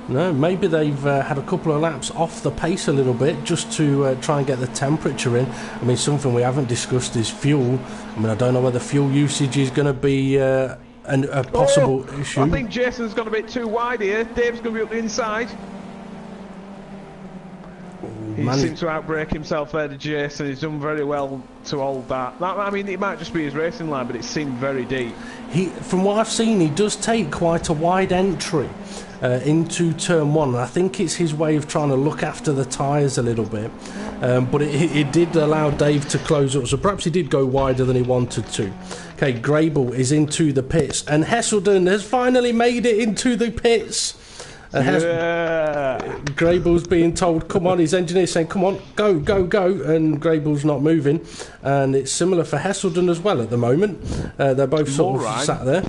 No, maybe they've had a couple of laps off the pace a little bit just to try and get the temperature in. I mean, something we haven't discussed is fuel. I mean, I don't know whether fuel usage is going to be a possible issue. I think Jason's gone a bit too wide here. Dave's going to be up the inside. He seems to outbrake himself there to Jason. He's done very well to hold that. I mean, it might just be his racing line, but it seemed very deep. From what I've seen, he does take quite a wide entry into turn one. I think it's his way of trying to look after the tyres a little bit. But it did allow Dave to close up, so perhaps he did go wider than he wanted to. Okay, Grable is into the pits, and Hesselden has finally made it into the pits. Grable's being told, come on, his engineer's saying, come on, go, go, go, and Grable's not moving. And it's similar for Hesselden as well at the moment. They're both sort of sat there.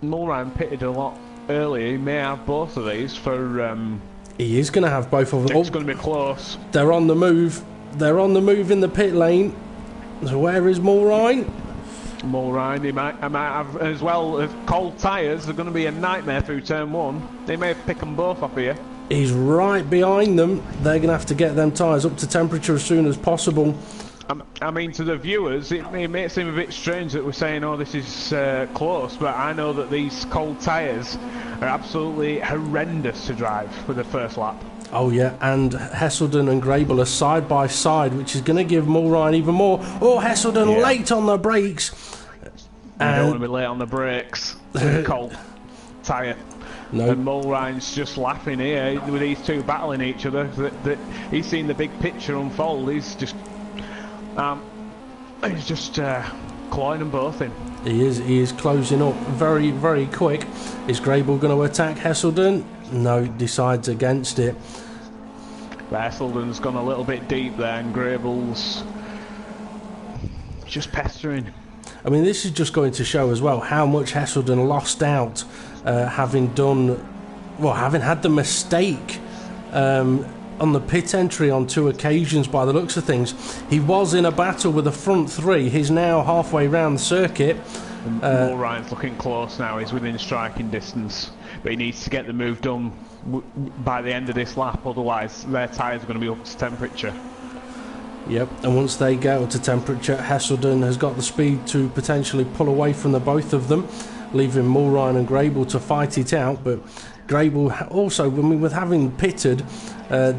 Mulrine pitted a lot earlier. He may have both of these for... He is going to have both of them. It's going to be close. They're on the move. They're on the move in the pit lane. So where is Mulrine? Mulrine, I might have, as well as cold tyres, are going to be a nightmare through turn one. They may pick them both off here. He's right behind them. They're going to have to get them tyres up to temperature as soon as possible. I mean, to the viewers, it may seem a bit strange that we're saying, oh, this is close, but I know that these cold tyres are absolutely horrendous to drive with the first lap. Oh yeah, and Hesselden and Grable are side by side, which is going to give Mulrine even more. Oh, Hesselden late on the brakes. You don't want to be late on the brakes with a cold tyre. No. And Mulrine's just laughing here with these two battling each other. He's seen the big picture unfold. He's just clawing them both in. He is closing up very, very quick. Is Grable going to attack Hesselden? No, decides against it. Hesselden's gone a little bit deep there, and Grable's just pestering. I mean, this is just going to show as well how much Hesselden lost out, having had the mistake on the pit entry on 2 occasions by the looks of things. He was in a battle with the front three. He's now halfway round the circuit. Mulrine's looking close now. He's within striking distance, but he needs to get the move done by the end of this lap, otherwise their tyres are going to be up to temperature. Yep, and once they get up to temperature, Hesselden has got the speed to potentially pull away from the both of them, leaving Mulrine and Grable to fight it out. But Grable also, I mean, with having pitted,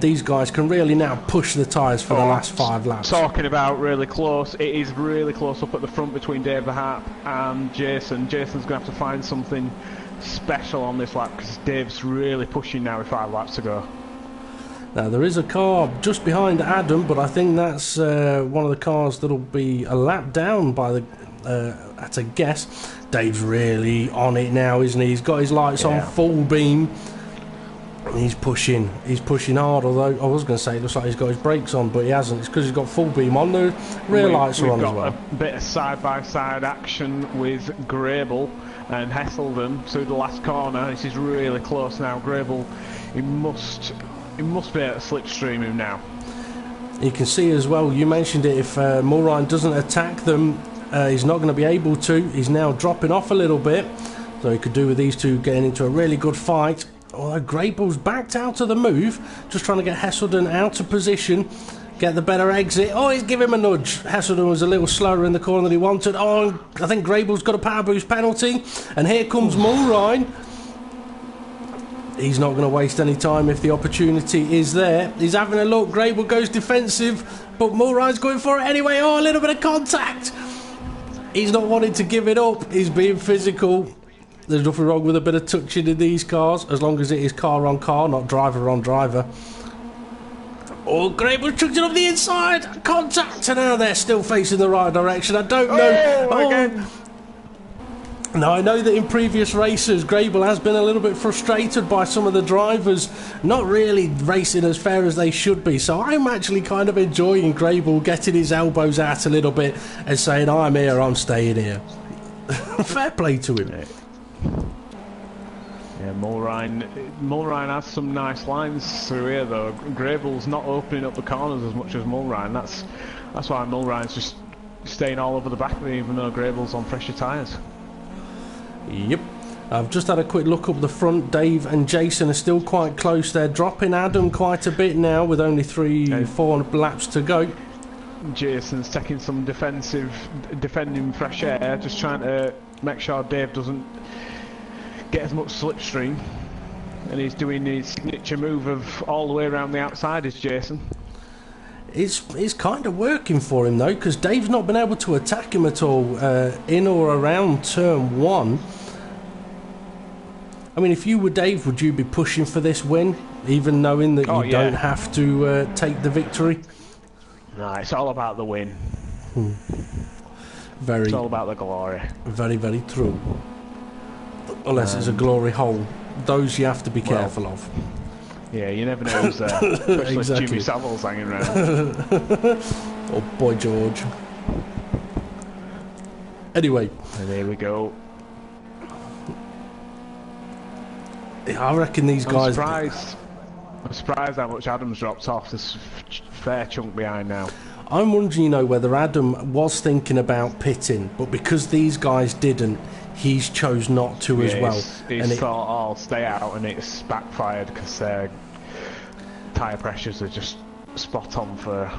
these guys can really now push the tyres for the last 5 laps. Talking about really close, it is really close up at the front between Dave Harp and Jason. Jason's going to have to find something special on this lap, because Dave's really pushing now with 5 laps to go. Now there is a car just behind Adam, but I think that's one of the cars that'll be a lap down by the, at a guess. Dave's really on it now, isn't he? He's got his lights on full beam. And he's pushing hard, although I was going to say it looks like he's got his brakes on, but he hasn't. It's because he's got full beam on. The rear lights are on as well. We've got a bit of side-by-side action with Grable and Hesselden through the last corner. This is really close now. Grable, he must be able to slipstream him now. You can see as well, you mentioned it, if Mulrine doesn't attack them, he's not going to be able to. He's now dropping off a little bit, so he could do with these two getting into a really good fight. Although Grable's backed out of the move, just trying to get Hesselden out of position, get the better exit. Oh, he's giving him a nudge. Hesselden was a little slower in the corner than he wanted. Oh, I think Grable's got a power boost penalty, and here comes Mulrine. He's not going to waste any time if the opportunity is there. He's having a look. Grable goes defensive, but Mulrine's going for it anyway. Oh, a little bit of contact. He's not wanting to give it up. He's being physical. There's nothing wrong with a bit of touching in these cars, as long as it is car on car, not driver on driver. Oh, Grable's chucked it up the inside. Contact, and now they're still facing the right direction. I don't know. Again. Now, I know that in previous races, Grable has been a little bit frustrated by some of the drivers not really racing as fair as they should be. So I'm actually kind of enjoying Grable getting his elbows out a little bit and saying, I'm here, I'm staying here. Fair play to him. Yeah, Mulrine has some nice lines through here, though. Grable's not opening up the corners as much as Mulrine. That's why Mulrine's just staying all over the back of it, even though Grable's on fresher tyres. Yep. I've just had a quick look up the front. Dave and Jason are still quite close. They're dropping Adam quite a bit now with only 4 laps to go. Jason's taking some defending fresh air, just trying to make sure Dave doesn't get as much slipstream. And he's doing his signature move of all the way around the outside, is Jason. It's kind of working for him though, because Dave's not been able to attack him at all in or around turn 1. I mean, if you were Dave, would you be pushing for this win, even knowing that you don't have to take the victory? No, it's all about the win. It's all about the glory. Very, very true. Unless it's a glory hole. Those you have to be careful of. Yeah, you never know who's there. Especially Exactly. Jimmy Savile's hanging around. Oh, boy George. Anyway. And there we go. I reckon these guys... I'm surprised how much Adam's dropped off. There's a fair chunk behind now. I'm wondering, whether Adam was thinking about pitting, but because these guys didn't, he's chose not to as well. He's thought, I'll stay out, and it's backfired because their tyre pressures are just spot on for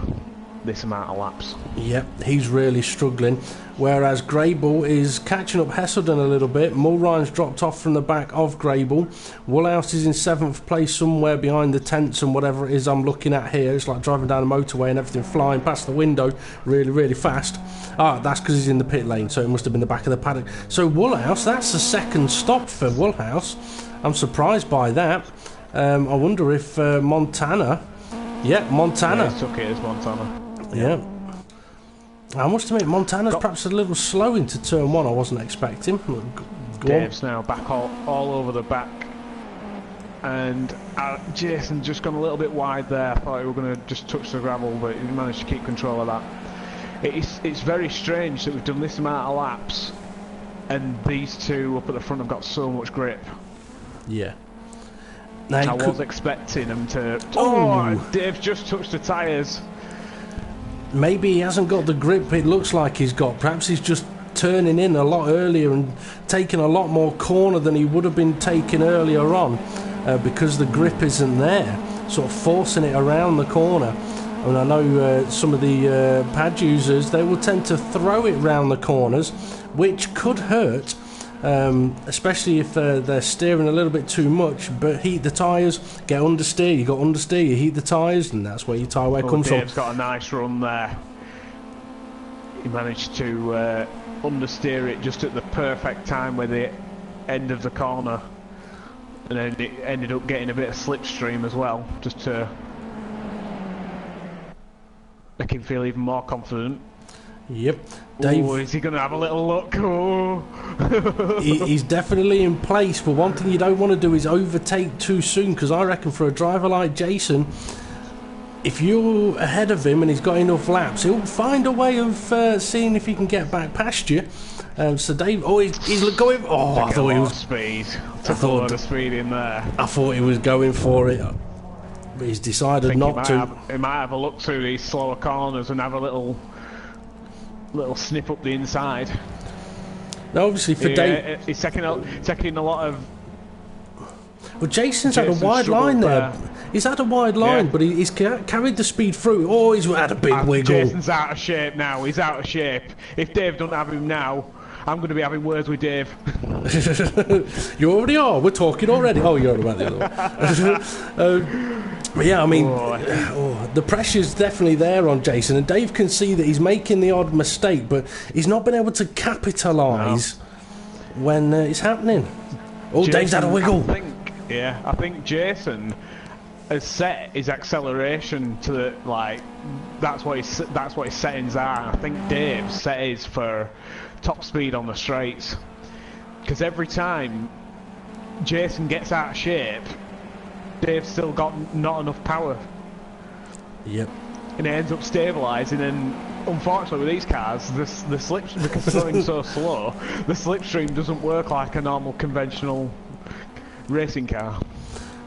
this amount of laps. Yep, he's really struggling. Whereas Grable is catching up Hesselden a little bit. Mulrine's dropped off from the back of Grable. Woolhouse is in 7th place, somewhere behind the tents and whatever it is I'm looking at here. It's like driving down a motorway and everything flying past the window really, really fast. Ah, that's because he's in the pit lane, so it must have been the back of the paddock. So Woolhouse, that's the second stop for Woolhouse. I'm surprised by that. I wonder if Montana... Yeah, Montana. Yeah, he took it as Montana. Yeah. I must admit, Montana's perhaps a little slow into turn 1. I wasn't expecting. Dave's now back all over the back. And Jason just gone a little bit wide there. I thought he were going to just touch the gravel, but he managed to keep control of that. It's very strange that we've done this amount of laps and these two up at the front have got so much grip. Yeah. Now I was expecting them to... Oh, Dave just touched the tyres. Maybe he hasn't got the grip it looks like he's got. Perhaps he's just turning in a lot earlier and taking a lot more corner than he would have been taking earlier on because the grip isn't there, sort of forcing it around the corner. And I know some of the pad users, they will tend to throw it round the corners, which could hurt, especially if they're steering a little bit too much. But heat the tyres, get understeer, you got understeer, you heat the tyres, and that's where your tyre wear comes from. Dave's got a nice run there. He managed to understeer it just at the perfect time with the end of the corner, and then it ended up getting a bit of slipstream as well, just to make him feel even more confident. Yep. Dave, is he going to have a little look? He's definitely in place, but one thing you don't want to do is overtake too soon, because I reckon for a driver like Jason, if you're ahead of him and he's got enough laps, he'll find a way of seeing if he can get back past you. So Dave, he's going... Oh, I thought he was... Speed. Took a lot of speed in there. I thought he was going for it. But he's decided not to. He might have a look through these slower corners and have a little snip up the inside. Now, obviously for Dave, he's taking a lot of. Well, Jason's had a wide line there. He's had a wide line, but he's carried the speed through. Oh, he's had a big wiggle. Jason's out of shape now. He's out of shape. If Dave doesn't have him now, I'm going to be having words with Dave. You already are. We're talking already. Oh, you're about the other one. But yeah, I mean, the pressure's definitely there on Jason, and Dave can see that he's making the odd mistake, but he's not been able to capitalise when it's happening. Oh, Jason, Dave's had a wiggle. I think Jason has set his acceleration to the, like, that's what his settings are. I think Dave set his for top speed on the straights, because every time Jason gets out of shape, Dave's still got not enough power. Yep. And it ends up stabilising, and unfortunately with these cars, the slip, because they're going so slow, the slipstream doesn't work like a normal conventional racing car.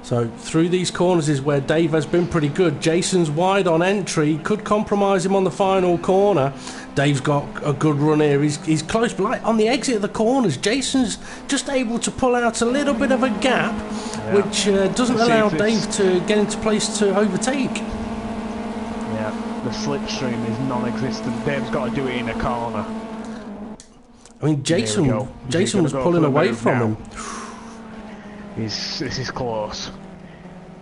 So through these corners is where Dave has been pretty good. Jason's wide on entry, could compromise him on the final corner. Dave's got a good run here, he's close, but like on the exit of the corners, Jason's just able to pull out a little bit of a gap, which doesn't allow Dave to get into place to overtake. Yeah, the slipstream is non-existent. Dave's got to do it in a corner. I mean, Jason was pulling away from him. This is close.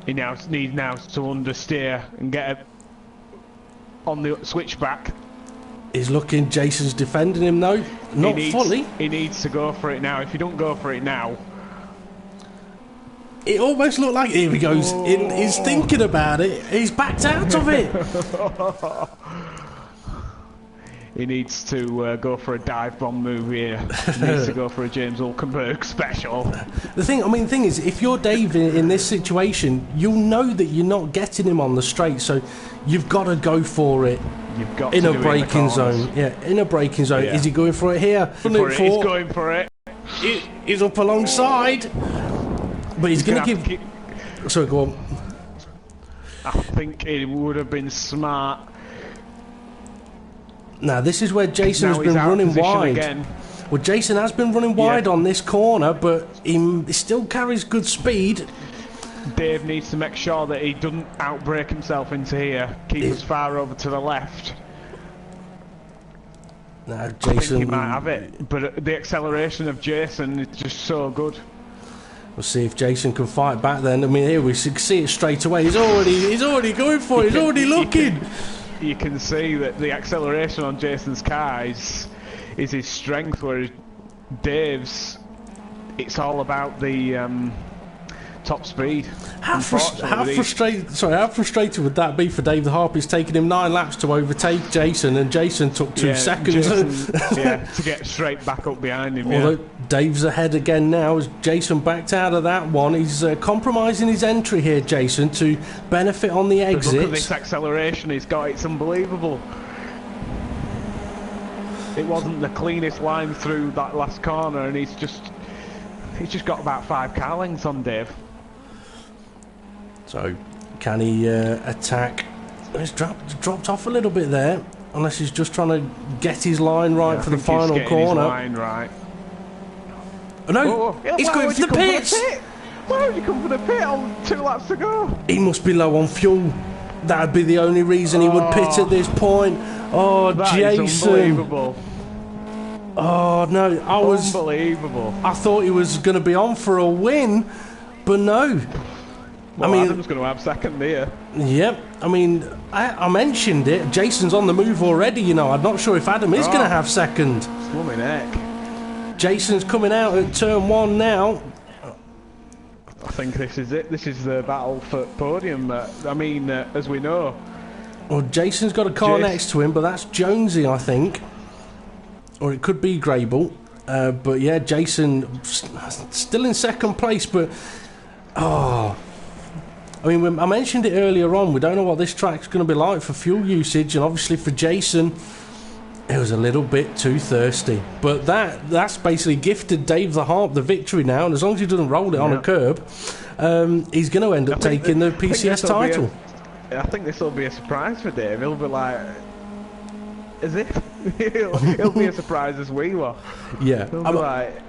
He now needs to understeer and get it on the switchback. He's looking. Jason's defending him though, not fully. He needs to go for it now. If you don't go for it now, it almost looked like, here he goes. He's thinking about it. He's backed out of it. He needs to go for a dive bomb move here. He needs to go for a James Hulkenberg special. The thing is, if you're Dave in this situation, you'll know that you're not getting him on the straight, so you've got to go for it. You've got in a braking zone. Yeah, in a braking zone. Yeah. Is he going for it here? He's going for it. He's up alongside, but he's going to give. Sorry, go on. I think it would have been smart. Now this is where Jason has been running wide. Again. Well, Jason has been running wide on this corner, but he still carries good speed. Dave needs to make sure that he doesn't outbrake himself into here. Keep us far over to the left. Now I think Jason, he might have it, but the acceleration of Jason is just so good. We'll see if Jason can fight back then. I mean, here we see it straight away. He's already going for it. He's already looking. You can see that the acceleration on Jason's car is his strength, whereas Dave's, it's all about the top speed. How frustrated would that be for Dave the Harp? It's taken him 9 laps to overtake Jason, and Jason took 2 seconds. To get straight back up behind him. Although Dave's ahead again now, as Jason backed out of that one. He's compromising his entry here, Jason, to benefit on the exit. Look at this acceleration he's got, it's unbelievable. It wasn't the cleanest line through that last corner, and he's just got about 5 car lengths on Dave. So, can he attack? He's dropped off a little bit there, unless he's just trying to get his line right for the final corner. His line right. Oh, no, he's going for the pits. Why would you come for the pit on 2 laps to go? He must be low on fuel. That'd be the only reason he would pit at this point. Oh, that Jason! Is unbelievable. Oh no, unbelievable. I thought he was going to be on for a win, but no. Well, I mean, Adam's going to have second here. Yep. I mean, I mentioned it. Jason's on the move already, you know. I'm not sure if Adam is going to have second. Slumming heck. Jason's coming out at turn 1 now. I think this is it. This is the battle for podium. As we know. Well, Jason's got a car next to him, but that's Jonesy, I think. Or it could be Grable. But yeah, Jason still in second place, but... Oh... I mean, I mentioned it earlier on, we don't know what this track's going to be like for fuel usage, and obviously for Jason, it was a little bit too thirsty. But that's basically gifted Dave the Harp the victory now, and as long as he doesn't roll it on a curb, he's going to end up taking the PCS title. I think this will be a surprise for Dave. He'll be like, as if he'll be as surprised as we were. Yeah. He'll be like...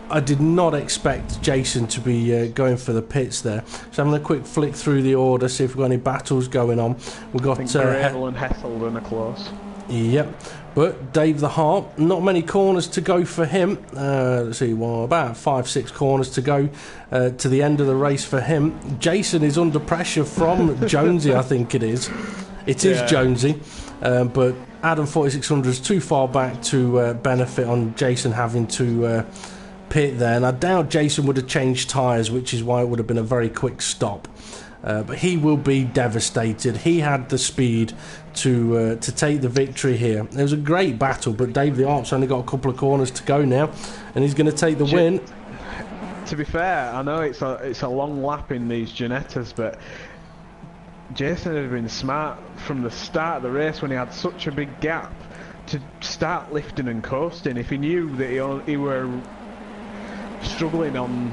I did not expect Jason to be going for the pits there. So having a quick flick through the order, see if we've got any battles going on. We've got Gravel and Hesselden are close. Yep. But Dave the Harp, not many corners to go for him. Let's see, well, about 5-6 corners to go to the end of the race for him. Jason is under pressure from Jonesy, I think it is. It is Jonesy, but Adam 4600 is too far back to benefit on Jason having to pit there. And I doubt Jason would have changed tyres, which is why it would have been a very quick stop. But he will be devastated. He had the speed to take the victory here. It was a great battle, but Dave the Harp's only got a couple of corners to go now, and he's going to take the win. To be fair, I know it's a long lap in these Ginettas, but Jason had been smart from the start of the race when he had such a big gap to start lifting and coasting. If he knew that he were struggling on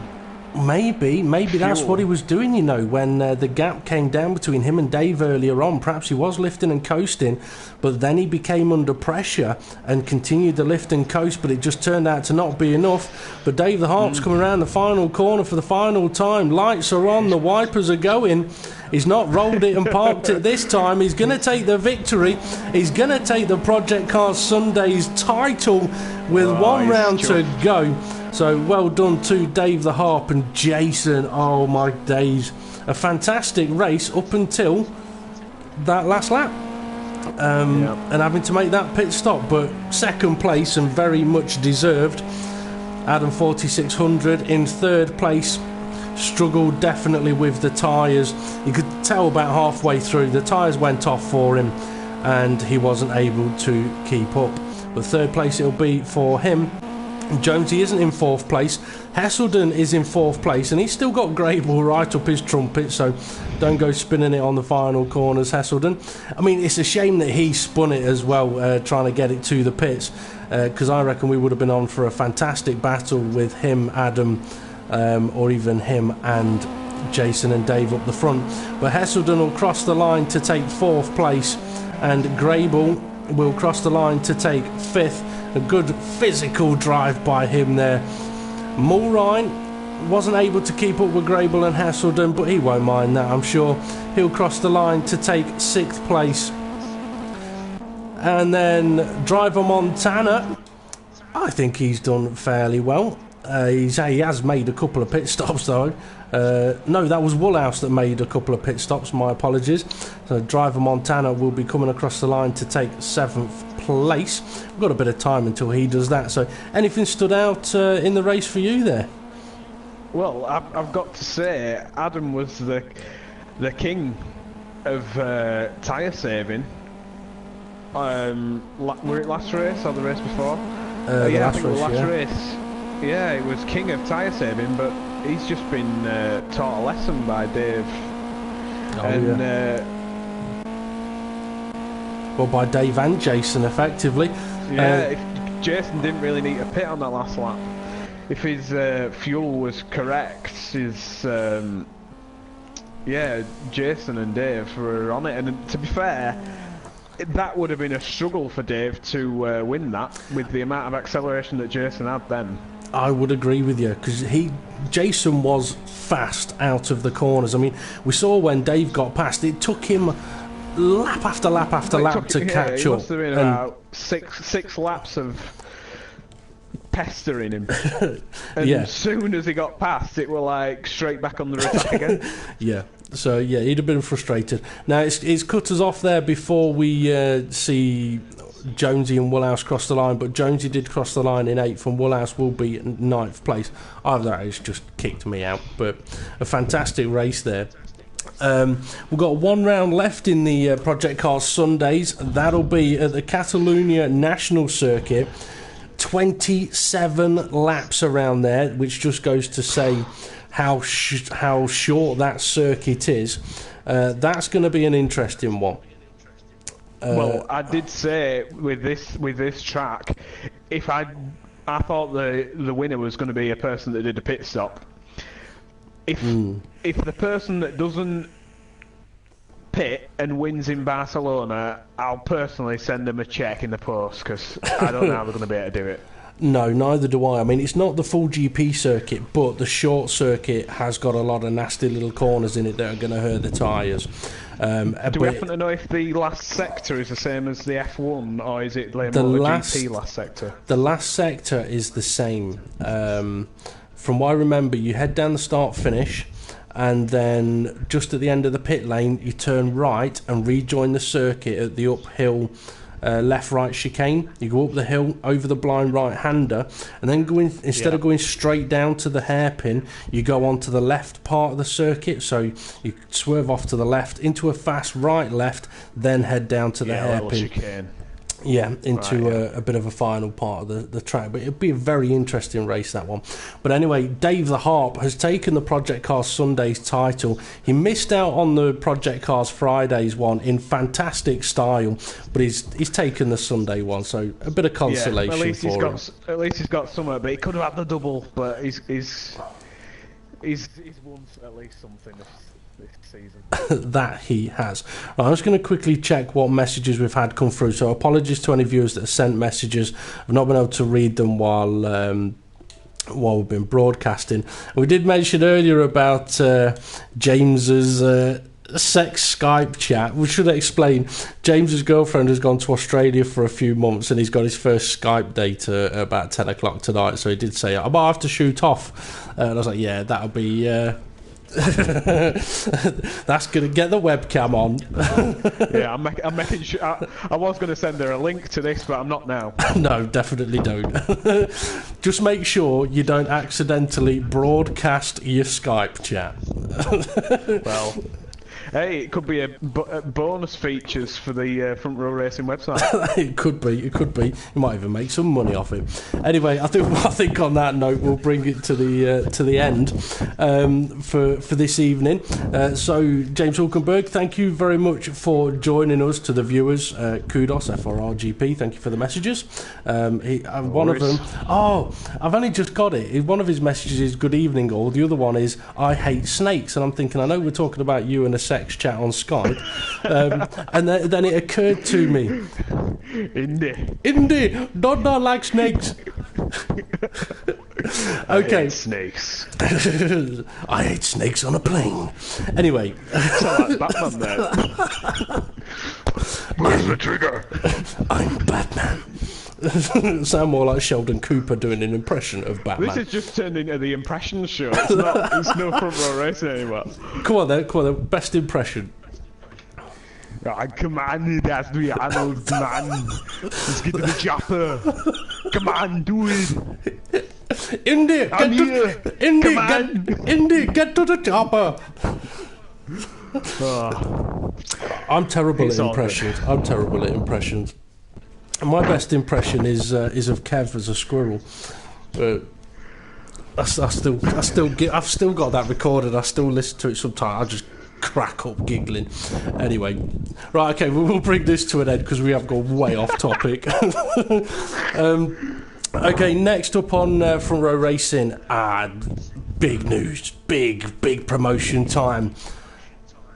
Maybe that's what he was doing, you know, when the gap came down between him and Dave earlier on. Perhaps he was lifting and coasting, but then he became under pressure and continued the lift and coast, but it just turned out to not be enough. But Dave the Harp's coming around the final corner for the final time. Lights are on, the wipers are going. He's not rolled it and parked it this time. He's going to take the victory. He's going to take the Project Cars Sundays title with one round to go. So well done to Dave the Harp and Jason. Oh my days. A fantastic race up until that last lap. And having to make that pit stop. But second place and very much deserved. Adam 4600 in third place. Struggled definitely with the tyres. You could tell about halfway through the tyres went off for him and he wasn't able to keep up. But third place it'll be for him. Jonesy isn't in fourth place. Hesselden is in fourth place, and he's still got Grable right up his trumpet, so don't go spinning it on the final corners, Hesselden. I mean, it's a shame that he spun it as well, trying to get it to the pits, because I reckon we would have been on for a fantastic battle with him, Adam, or even him and Jason and Dave up the front. But Hesselden will cross the line to take fourth place, and Grable will cross the line to take fifth. A good physical drive by him there. Mulrine wasn't able to keep up with Grable and Hesselden, but he won't mind that, I'm sure. He'll cross the line to take sixth place. And then Driver Montana, I think he's done fairly well. He has made a couple of pit stops though. No, that was Woolhouse that made a couple of pit stops, my apologies. So Driver Montana will be coming across the line to take seventh place. We've got a bit of time until he does that. So anything stood out in the race for you there? Well, I've got to say, Adam was the king of tyre saving. Were it last race or the race before? Yeah, I think it was last race. Yeah, it was king of tyre saving, but he's just been taught a lesson by Dave. Well, by Dave and Jason, effectively. Yeah, if Jason didn't really need a pit on that last lap. If his fuel was correct, Jason and Dave were on it. And to be fair, that would have been a struggle for Dave to win that with the amount of acceleration that Jason had then. I would agree with you, because Jason was fast out of the corners. I mean, we saw when Dave got past, it took him lap after lap after lap to catch up. It must have been about six laps of pestering him. And as soon as he got past, it were like straight back on the attack again. Yeah. So yeah, he'd have been frustrated. Now it's cut us off there before we see Jonesy and Woolhouse cross the line, but Jonesy did cross the line in 8th and Woolhouse will be in 9th place. Either that has just kicked me out, but a fantastic race there. We've got one round left in the Project Cars Sundays. That'll be at the Catalunya National Circuit. 27 laps around there, which just goes to say how short that circuit is. That's going to be an interesting one. Well, I did say with this track, if I thought the winner was going to be a person that did a pit stop. If the person that doesn't pit and wins in Barcelona, I'll personally send them a cheque in the post, because I don't know how they're going to be able to do it. No, neither do I. I mean, it's not the full GP circuit, but the short circuit has got a lot of nasty little corners in it that are going to hurt the tyres. Do we happen to know if the last sector is the same as the F1, or is it the MotoGP last sector? The last sector is the same. From what I remember, you head down the start-finish, and then just at the end of the pit lane, you turn right and rejoin the circuit at the uphill left-right chicane. You go up the hill over the blind right-hander, and then instead of going straight down to the hairpin, you go on to the left part of the circuit. So you swerve off to the left into a fast right-left, then head down to the hairpin. Yeah, into a bit of a final part of the track. But it'll be a very interesting race, that one. But anyway, Dave the Harp has taken the Project Cars Sunday's title. He missed out on the Project Cars Friday's one in fantastic style, but he's taken the Sunday one, so a bit of consolation at least for him. At least he's got somewhere, but he could have had the double, but he's won at least something this season. That he has. Right, I'm just going to quickly check what messages we've had come through. So apologies to any viewers that have sent messages. I've not been able to read them while we've been broadcasting. We did mention earlier about James's sex Skype chat. We should explain. James's girlfriend has gone to Australia for a few months, and he's got his first Skype date at about 10 o'clock tonight. So he did say, I might have to shoot off. And I was like, yeah, that'll be... that's gonna get the webcam on. Yeah, I'm making sure. I was going to send her a link to this, but I'm not now. No, definitely don't. Just make sure you don't accidentally broadcast your Skype chat. Well, hey, it could be a bonus features for the Front Row Racing website. It could be. You might even make some money off it. Anyway, I think on that note we'll bring it to the end for this evening. So James Hulkenberg, thank you very much for joining us. To the viewers, kudos FRRGP. Thank you for the messages. One of them. Oh, I've only just got it. One of his messages is good evening all. The other one is I hate snakes, and I'm thinking I know we're talking about you and a sex chat on Skype, and then it occurred to me, Indy, don't like snakes. Okay, I hate snakes. I hate snakes on a plane. Anyway, so that's Batman there. Where's the trigger? I'm Batman. Sound more like Sheldon Cooper doing an impression of Batman. This has just turned into the impression show. It's no Front Row Racing anymore. Come on then. Best impression. Right, come on, it has to be Arnold, man. Let's get to the chopper. Come on, do it. Indy, get to the chopper. I'm terrible at impressions. My best impression is of Kev as a squirrel. I've still got that recorded. I still listen to it sometimes. I just crack up giggling. Anyway, right, okay, we'll bring this to an end because we have gone way off topic. Okay, next up on Front Row Racing, big news, big promotion time.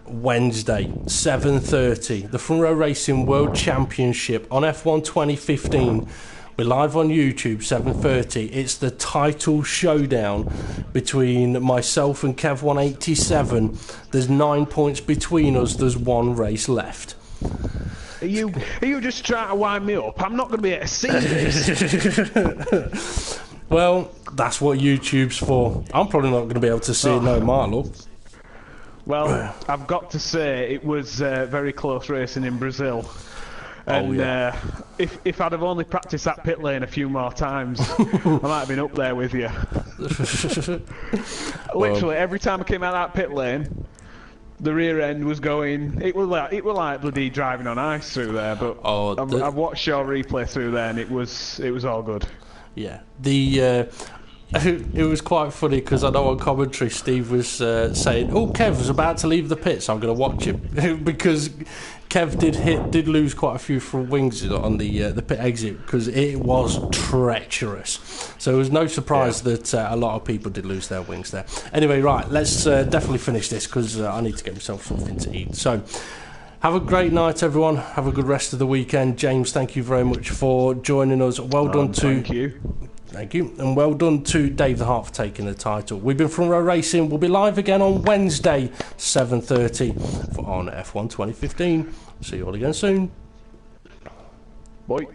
Wednesday, 7:30, the Front Row Racing World Championship on F1 2015. We're live on YouTube, 7:30. It's the title showdown between myself and Kev 187. There's 9 points between us. There's one race left. Are you just trying to wind me up? I'm not going to be able to see this. Well, that's what YouTube's for. I'm probably not going to be able to see it no more, look. Well, I've got to say, it was very close racing in Brazil. And if I'd have only practiced that pit lane a few more times, I might have been up there with you. Literally, every time I came out of that pit lane, the rear end was going... It was like bloody driving on ice through there, but I've watched your replay through there, and it was all good. Yeah. It was quite funny because I know on commentary Steve was saying, "Oh, Kev was about to leave the pit, so I'm going to watch him," because Kev did lose quite a few front wings on the pit exit because it was treacherous. So it was no surprise that a lot of people did lose their wings there. Anyway, right, let's definitely finish this because I need to get myself something to eat. So Have a great night, everyone. Have a good rest of the weekend. James, thank you very much for joining us. Well done to... Thank you. Thank you. And well done to Dave the Hart for taking the title. We've been Front Row Racing. We'll be live again on Wednesday, 7:30 on F1 2015. See you all again soon. Bye.